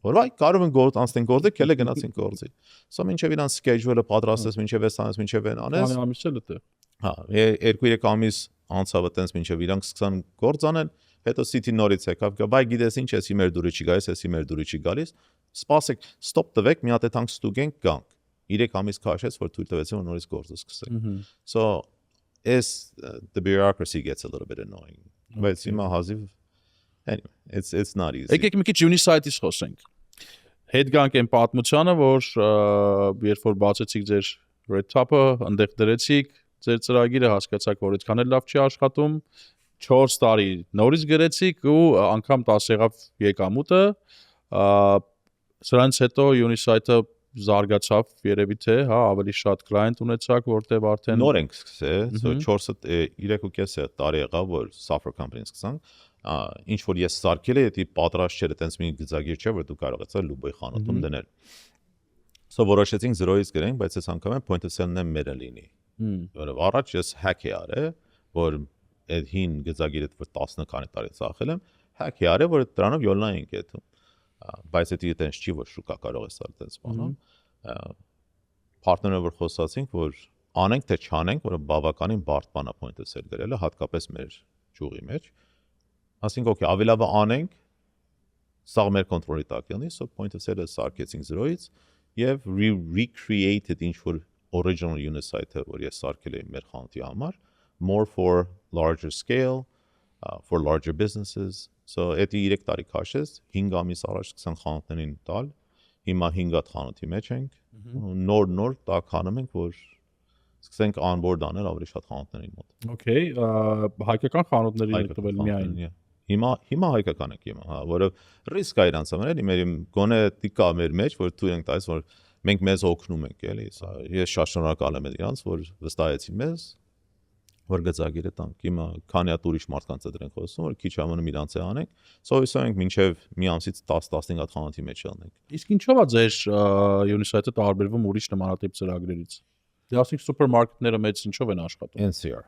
որ այ կարող են գործ անցնեն գործը քելը գնացին գործի սա մինչև իրան schedule-ը պատրաստես մինչև էս անես մինչև այն անես ամիսը դե հա 2-3 ամիս անցավ այտենց մինչև իրանք սկսան գործ անել հետո city նորից եկավ գա բայ գիտես ինչ էսի մեր դուրի չի գալիս էսի մեր դուրի չի գալիս սպասեք stop տվեք մի հատ էտանք ստուգենք գանք 3 ամիս քաշեց որ թույլ տվեցին որ նորից գործը սկսենք so the bureaucracy gets a little bit annoying բայց հիմա հազիվ anyway it's not easy եկեք մի քիչ Unisight-ից խոսենք հետ գանք այն պատմությանը որ երբ որ բացեցիք ձեր Red Top-ը այնտեղ դրեցիք ձեր ծրագիրը հասկացաք որ այդքան էլ լավ չի աշխատում 4 տարի նորից գրեցիք ու անգամ 10 եղավ եկամուտը սրանից հետո Unisight-ը զարգացավ երևի թե հա ավելի շատ client ունեցաք որտեղ արդեն նոր ենք սկսել so 4-ը 3.5 տարի եղավ որ software company-ն սկսանք ինչ որ ես սարքել եմ դա պատրաստ չէր այտենց մի գծագիր չէ որ դու կարող ես լուբոյ խանութում դնել so որոշեցինք 0-ից գրենք բայց այս անգամ point of sale-ն է մերը լինի որով առաջ ես hack է արել որ այդ հին գծագիրը որ 10 քանի տարի ծախել եմ hack է արել որ դրանով յոլնա ենք եթում բայց դա այտենց չի որ շուկա կարող է սա այտենց բանալ partner-ը որ խոսացինք որ անենք թե չանենք որ բավականին բարդ բան է point of sale գրելը հատկապես մեր ճյուղի մեջ ասենք okay ավելի լավ անենք սա մեր կոնտրոլի տակ լինի so point of sale-ը սարքեցինք 0-ից եւ recreated ինչ որ original Unisight-ը որ ես սարքել եմ մեր խանութի համար more for larger scale for larger businesses so էդի 3 տարի քաշեց 5 ամիս առաջ սկսան խանութներին տալ հիմա 5 հատ խանութի մեջ ենք նոր տականում ենք որ սկսենք onboard անել ավելի շատ խանութների մոտ okay հայկական խանութների եք տվել միայն հիմա հայկական ենք հիմա հա որով ռիսկ է իրանց համար էլի մեր գոնե տիկա մեր մեջ որ դու ենք տալիս որ մենք մեզ օգնում ենք էլի ես շատ շնորհակալ եմ իրանց որ վստահեցին մեզ որ գծագիրը տանք հիմա քանի հատ ուրիշ մարդկանց դրենք խոսում որ քիչ ամնում իրանց է անենք սովորաբար ենք մինչև մի ամսից 10-15 հատ խանութի մեջ ելնենք իսկ ինչով է ձեր Unisight-ը տարբերվում ուրիշ նմանատիպ ծրագրերից դե ասենք սուպերմարկետները մեծ ինչով են աշխատում NCR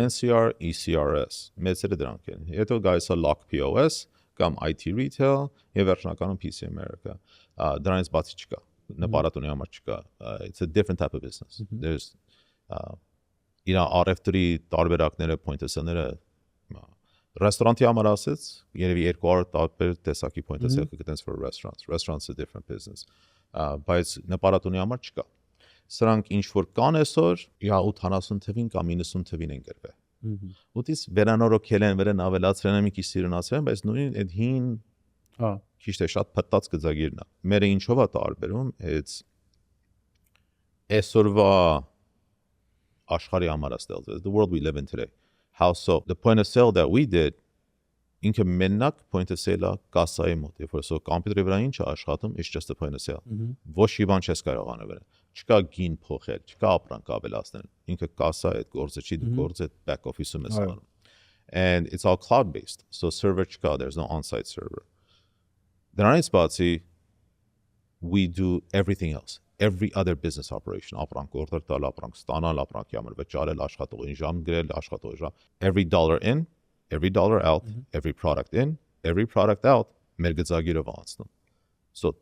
NCR ECRS մեծերը դրանք են հետո գայս է Lock POS կամ IT Retail եւ վերջնականում PC America դրանից բացի չկա նպարատունի համար չկա it's a different type of business there's իր RF3 տարբերակները point of sale-ները ռեստորանտի համար ասած երևի 200 տարբեր տեսակի point of sale կգտնես for restaurants a different business բայց նպարատունի համար չկա սրանք ինչ որ կան այսօր 80 թվին կամ 90 թվին են գրվել ուտից վերանորոգել են վերան ավելացրել են մի քիչ սիրունացրել են բայց նույն այդ հին քիչ թե շատ փտած գծագիրն է մերը ինչով է տարբերում it's այսօրվա աշխարհի համար է ստեղծվել the world we live in today how so the point of sale that we did ինքը մենակ point of sale-ը կասայի մոտ երբ որ սո կոմպյուտերի վրա ինչ է աշխատում it's just a point of sale ոչ մի բան չես կարող անել վրա չկա գին փոխել չկա ապրանք ավելացնել ինքը կասա այդ գործը չի դու գործը back office-ում ես անում and it's all cloud based so server չկա there's no on-site server դրանից բացի we do everything else every other business operation ապրանք order տալ ապրանք ստանալ ապրանքի համար վճարել աշխատողին ժամ գրել աշխատողի ժամ every dollar in every dollar out every product in every product out մեր գծագիրով անցնում so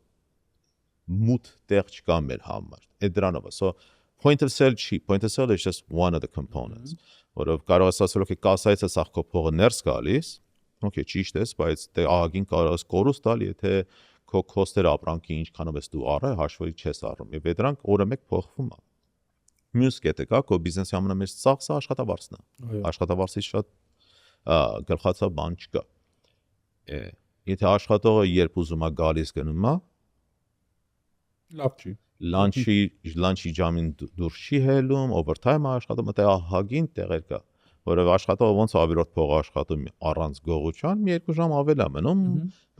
մուտ տեղ չկա մեր համար այդ դրանով so point of sale չի point of sale is just one of the components որով կարող ես ասել okay կասայից է սա քո փողը ներս գալիս okay ճիշտ է բայց դե ահագին կարող ես կորուստ տալ եթե քո կոստերը ապրանքի ինչքանով ես դու առը հաշվի չես առում եւ դրանք օրը մեկ փոխվում է մյուս կետը կա քո բիզնեսի ամենամեծ ծախսը աշխատավարձն է աշխատավարձից շատ գլխացավ բան չկա եթե աշխատողը երբ ուզում է գալիս գնում է լավ չի լանչի ժամին դուրս չի հելում overtime աշխատում դա ահագին տեղեր կա որով աշխատողը ոնց ավիրորդ փող աշխատում առանց գողության մի 2 ժամ ավել է մնում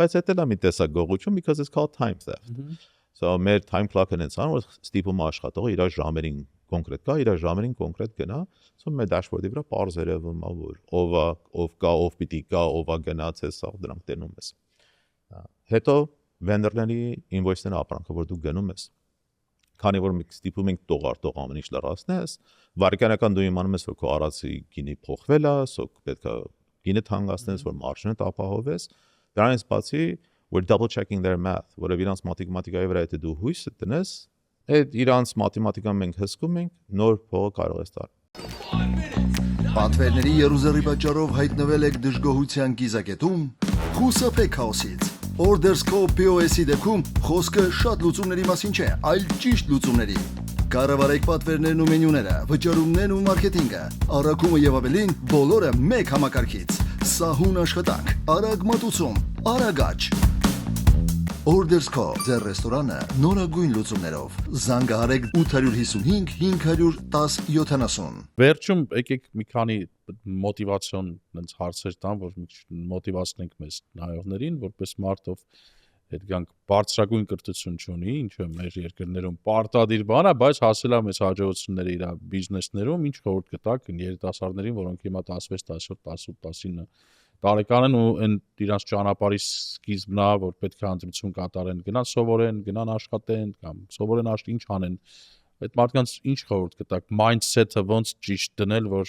բայց դա էլ է մի տեսակ գողություն because it's called time theft so մեր time clock-ն է ցան որ ստիպում է աշխատողը իր ժամերին կոնկրետ կա իր ժամերին կոնկրետ գնա so մեր դաշբորդի վրա parz երևում է որ ով կա ով պիտի կա ով է գնացել սա դրանք տենում ես հետո vendor-ների invoice-ները ապրանքը որ դու գնում ես քանի որ մենք ստիպում ենք տող ամեն ինչ լրացնես, վարկյանական դու իմանում ես, որ քո արածի գինի փոխվել է, սո պետք է գինը թանկացնես, որ մարժինը ապահովես։ Դրանից բացի we're double checking their math, որը իրանց մաթեմատիկայի վրա եթե դու հույս տնես, այդ իրանց մաթեմատիկան մենք հսկում ենք, նոր փողը կարող ես տալ։ Պատվերների երուզերի պատճառով հայտնվել եք դժգոհության կիզակետում, խուսափեք քաոսից։ Ordersco POS-ի դեպքում խոսքը շատ լուծումների մասին չէ, այլ ճիշտ լուծումների։ Կառավարեք պատվերներն ու մենյուները, վճարումներն ու մարքեթինգը, առաքումը եւ ավելին, բոլորը մեկ համակարգից։ Սահուն աշխատանք, արագ մատուցում, արագ աճ։ Ordersco ձեր ռեստորանը նորագույն լուծումներով։ Զանգահարեք 855 510 70։ Վերջում եկեք մի քանի մոտիվացիոն այնց հարցեր տամ, որ մոտիվացնենք մեզ նայողներին, որպես մարդով այդ գանք բարձրագույն կրթություն չունի, ինչը մեր երկրներում պարտադիր բան է, բայց հասել է մեծ հաջողությունների իր բիզնեսներում, ինչ խորհուրդ կտակ երիտասարդներին, որոնք հիմա 16, 17, 18, 19 տարեկան են ու այն իրանց ճանապարհի սկիզբն է, որ պետք է ընտրություն կատարեն, գնան սովորեն, գնան աշխատեն կամ սովորեն ինչ անեն։ Այդ մարդկանց ինչ խորհուրդ կտակ, mindset-ը ոնց ճիշտ դնել, որ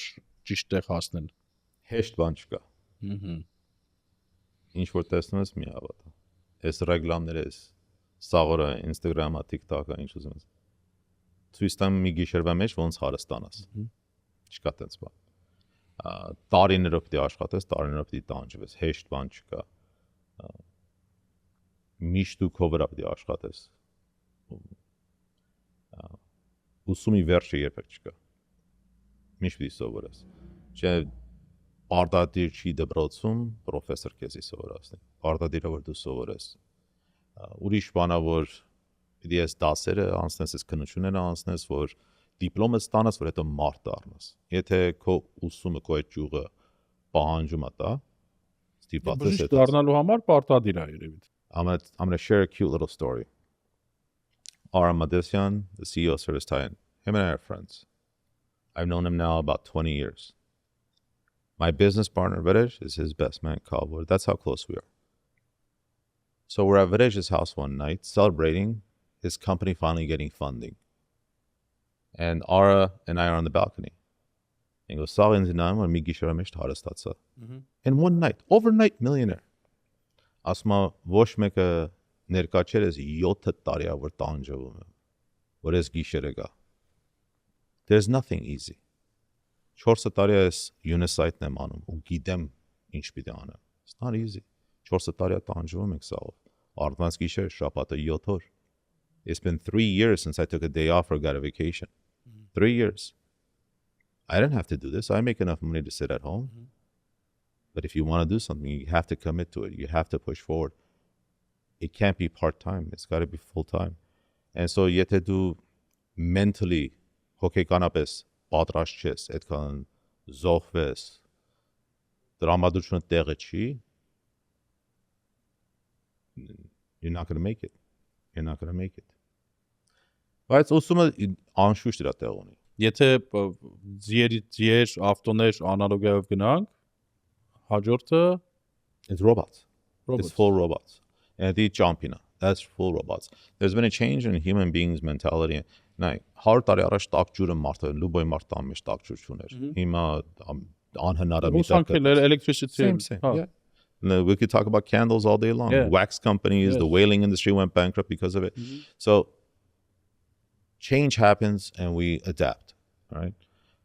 ճիշտ տեղ հասնեն։ Հեշտ բան չկա։ Ինչ որ տեսնում ես մի հավատա։ Այս ռեկլամները, սաղորը, Instagram-ը, TikTok-ը, ինչ ուզում ես։ Ցույց տամ մի գիշերվա մեջ ոնց հարստանաս։ Չկա տենց բան։ Տարիներով պիտի աշխատես, տարիներով պիտի տանջվես, հեշտ բան չկա։ Միշտ ու քո վրա պիտի աշխատես։ Ուսումի վերջը երբեք չկա։ Միշտ պիտի սովորես։ Չէ, պարտադիր չի դպրոցում պրոֆեսոր քեզի սովորացնի։ Պարտադիր է որ դու սովորես։ Ուրիշ բանա որ պիտի ես դասերը անցնես, ես քննությունները անցնես, որ դիպլոմը ստանաս, որ հետո մարդ դառնաս։ Եթե քո ուսումը քո այդ ճյուղը պահանջում է դա, ստիպված ես դառնալու համար պարտադիր է երևի։ I'm gonna share a cute little story. Aram Madesian, the CEO of Service Titan, him and I are friends. I've known him now about 20 years. My business partner, Videsh, is his best man, Kalvor. That's how close we are. So we're at Videsh's house one night, celebrating his company finally getting funding. And Ara and I are on the balcony. And goes, and one night, overnight millionaire. Asma Voshmeka Nerkacheres Yota Taria were Tanjo. What is Gisherega? There's nothing easy. Chorsataria is unisite nemanum, ugidem inchpidana. It's not easy. Chorsataria Tanjo Mixal. Ardmans Gisher Shapata Yotor. It's been 3 years since I took a day off or got a vacation. 3 years. I didn't have to do this. I make enough money to sit at home. But if you want to do something, you have to commit to it. You have to push forward. It can't be part-time. It's got to be full-time. And so you have to do mentally, հոգեկանապես պատրաստ չես, այդքան զոհվես, դրամատուրգիան տեղը չի, you're not going to make it. You're not going to make it. Բայց ուսումը անշուշտ իր տեղ ունի. Եթե ձեր ավտոներ անալոգիայով գնանք, հաջորդը it's robots. It's full robots. And the jumpina. That's full robots. There's been a change in human beings' mentality. Now, how տարի առաջ տակ ջուրը մարդը լուբոյ մարդը ամեն տակ ջուր չուներ։ Հիմա անհնար է միտակը electricity. Same. Yeah. No, we could talk about candles all day long. Yeah. Wax companies, the whaling industry went bankrupt because of it. So change happens and we adapt, right?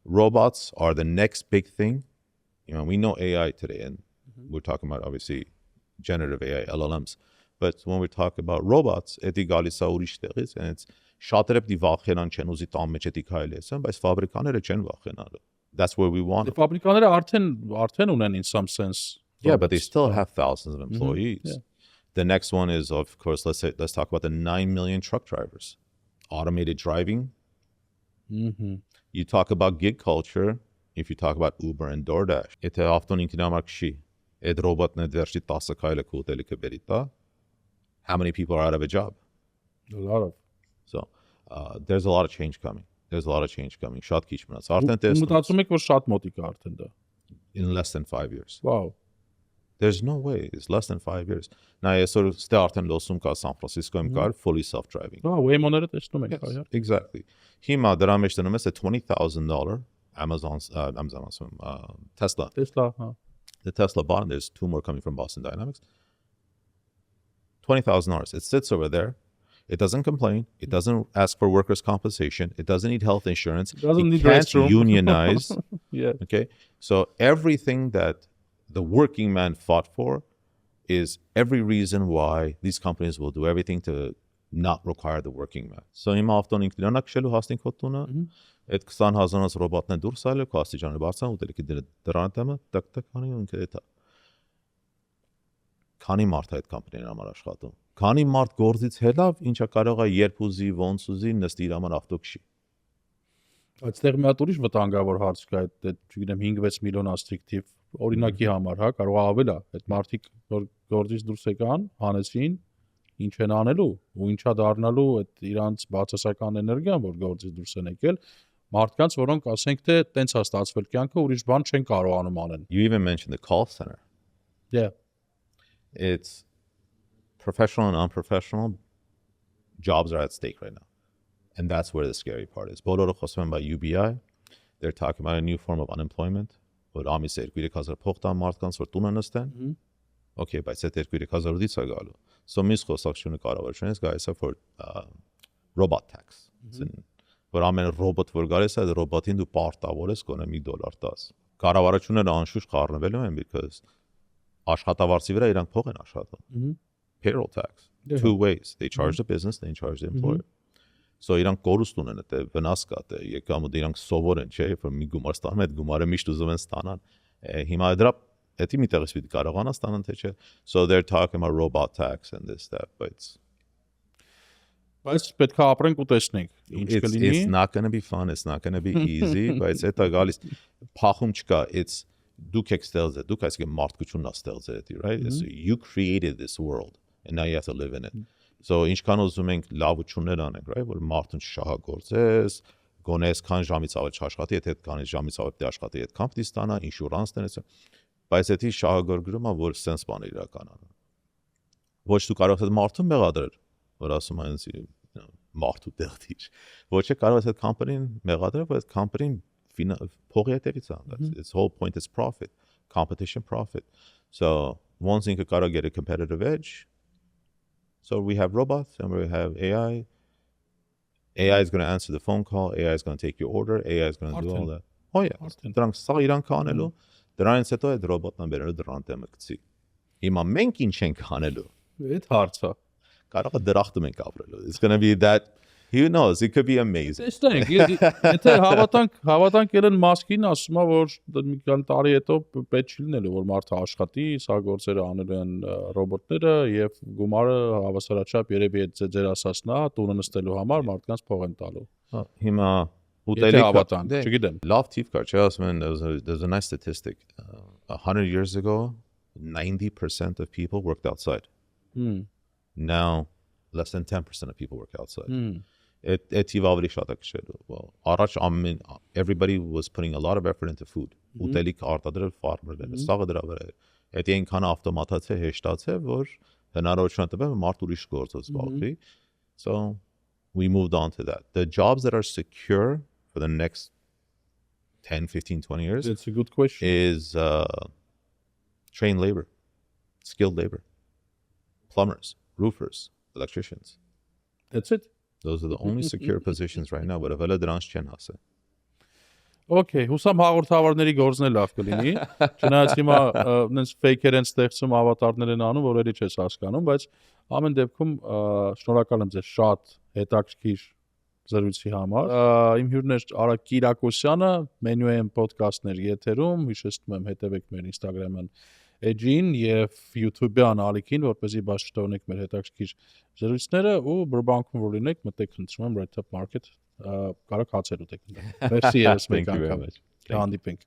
Robots are the next big thing. You know, we know AI today and we're talking about obviously generative AI, LLMs. But when we talk about robots, etի գալիս է ուրիշ տեղից and it's շատերը պիտի վախենան չեն ուզի տան մեջ էտի քայլի ասեն, բայց ֆաբրիկաները չեն վախենալու. That's where we want. The ֆաբրիկաները արդեն ունեն in some sense. Yeah, but they still have thousands of employees. Yeah. The next one is, of course, let's talk about the 9 million truck drivers. Automated driving. You talk about gig culture. If you talk about Uber and DoorDash, եթե ավտոն ինքն ամարքշի, այդ ռոբոտն այդ վերջի 10 քայլը կուտելիքը բերի տա, how many people are out of a job? A lot of. So there's a lot of change coming. Շատ քիչ մնաց. Արդեն տեսնում մտածում եք որ շատ մոտիկ է արդեն դա. In less than 5 years. Wow. There's no way. It's less than 5 years. Now, այսօր ստե արդեն լոսում կա San Francisco-ում կար fully self-driving. Waymo-ները տեսնում ենք, այո։ Exactly. Հիմա դրա մեջ դնում ես $20,000 Tesla. The Tesla bought, and there's 2 more coming from Boston Dynamics. $20,000. It sits over there. It doesn't complain. It doesn't ask for workers' compensation. It doesn't need health insurance. It can't unionize. Yeah. Okay. So everything that the working man fought for is every reason why these companies will do everything to not require the working man. So հիմա ավտոն ինքնիրանա քշելու հաստին քո տունը, այդ 20,000-ից ռոբոտն է դուրս ալել, քո աստիճանը բարձրան, ուտելիքի դրան տեմը, տակ քանի ինքը դա։ Քանի մարդ է այդ կամպանիան համար աշխատում։ Քանի մարդ գործից հելավ, ինչա կարող է երբ ուզի, ոնց ուզի, նստի իր համար ավտո քշի։ Այստեղ մի հատ ուրիշ վտանգավոր հարց կա, այդ չգիտեմ 5-6 միլիոն աստրիկտիվ օրինակի համար, հա, կարող է ավել է, այդ մարդիկ որ գործից դուրս եկան, հանեցին, ինչ են անելու ու ինչա դառնալու այդ իրանց բացասական էներգիան, որ գործից դուրս են եկել, մարդկանց, որոնք ասենք թե տենց է ստացվել կյանքը, ուրիշ բան չեն կարողանում անեն։ You even mentioned the call center. Yeah. It's professional and unprofessional jobs are at stake right now. And that's where the scary part is. Բոլորը խոսում են by UBI. They're talking about a new form of unemployment. Որ ամիս 2,000 փող տան մարդկանց որ տունը նստեն։ Okay, բայց այդ 2,000 դից է գալու։ So միս խոսակցությունը կառավարությունից գալիս է for robot tax. Որ ամեն ռոբոտ որ գալիս է, ռոբոտին դու պարտավոր ես գոնե $1 տաս։ Կառավարությունները անշուշտ խառնվելու են because աշխատավարձի վրա իրանք փող են աշխատում։ Payroll tax. 2 ways. They charge the business, they charge the employer. So իրանք կորուստ ունեն այդ վնաս կա դե եկամ ու իրանք սովոր են, չէ՞, որ մի գումար ստանում այդ գումարը միշտ ուզում են ստանան։ Հիմա դրա էդի մի տեղից պիտի կարողանա ստանան թե չէ։ So they're talking about robot tax and this that but Բայց պետք է ապրենք ու տեսնենք ինչ կլինի։ It's not going to be fun, it's not going to be easy, բայց էտա գալիս փախում չկա, it's դուք եք ստեղծել, դուք այսինքն մարդկությունն է ստեղծել, right? So you created this world and now you have to live in it. So ինչքան ուզում ենք լավություններ անենք, right, որ մարդուն շահագործես, գոնես քան ժամից ավելի աշխատի, եթե քանի ժամից ավելի աշխատի, այդ կամպնի ստանա, ինշուրանս տնես, բայց դա շահագործումը որ sense բան իրականանում։ Ոչ դու կարող ես մարդուն մեղադրել, որ ասում են մարդու տեղից։ Ոչ է կարող ես այդ կամպանին մեղադրել, որ այդ կամպանին փողի հետևից է։ Its whole point is profit, competition profit. So once you can get a competitive edge. So we have robots and we have AI. AI is going to answer the phone call. AI is going to take your order. AI is going to do all that. Oh yeah. Դրանք սա իրան կանելու։ Դրանից հետո այդ ռոբոտն բերել դրան դեմը գցի։ Հիմա մենք ինչ ենք անելու։ Այդ հարցը։ Կարող է դրախտում ենք ապրելու. It's going to be that who knows, it could be amazing. Տեսնենք, եթե հավատանք Elon Musk-ին ասում է, որ մի քանի տարի հետո պետք չի լինելու, որ մարդը աշխատի, սա գործերը անելու են ռոբոտները եւ գումարը հավասարաչափ երևի այդ ձեր ասածնա, տունը նստելու համար մարդկանց փող են տալու։ Հիմա ուտելիք, չգիտեմ։ Love teeth car, there's a nice statistic. 100 years ago, 90% of people worked outside. Now, less than 10% of people work outside. Well, everybody was putting a lot of effort into food. Ուտելիք արտադրել ֆարմերները, սաղը դրա վրա է։ Այդ այնքան ավտոմատացե հեշտացե, որ հնարավորություն տվել մարդ ուրիշ գործով զբաղվի. So we moved on to that. The jobs that are secure for the next 10, 15, 20 years That's a good question. Is trained labor, skilled labor, plumbers, roofers, electricians. That's it. Those are the only secure positions right now, but avela դրանց չեն հասել։ Okay, հուսամ հաղորդավարների գործն է լավ կլինի։ Չնայած հիմա այնպես ֆեյքեր են ստեղծում, ավատարներ են անում, որ էլի չես հասկանում, բայց ամեն դեպքում շնորհակալ եմ ձեզ շատ հետաքրքիր զրույցի համար։ Իմ հյուրն էր Արագ Կիրակոսյանը, Menu AM podcast-ներ եթերում, հիշեցնում եմ հետևեք մեր Instagram-ն Edge-ին եւ YouTube-յան ալիքին, որպեսզի բաց չթողնեք մեր հետաքրքիր զրույցները ու Burbank-ում որ լինեք, մտեք խնդրում եմ Red Top Market, կարող հացեր ուտեք։ Մերսի եւս մեկ անգամ։ Հանդիպենք։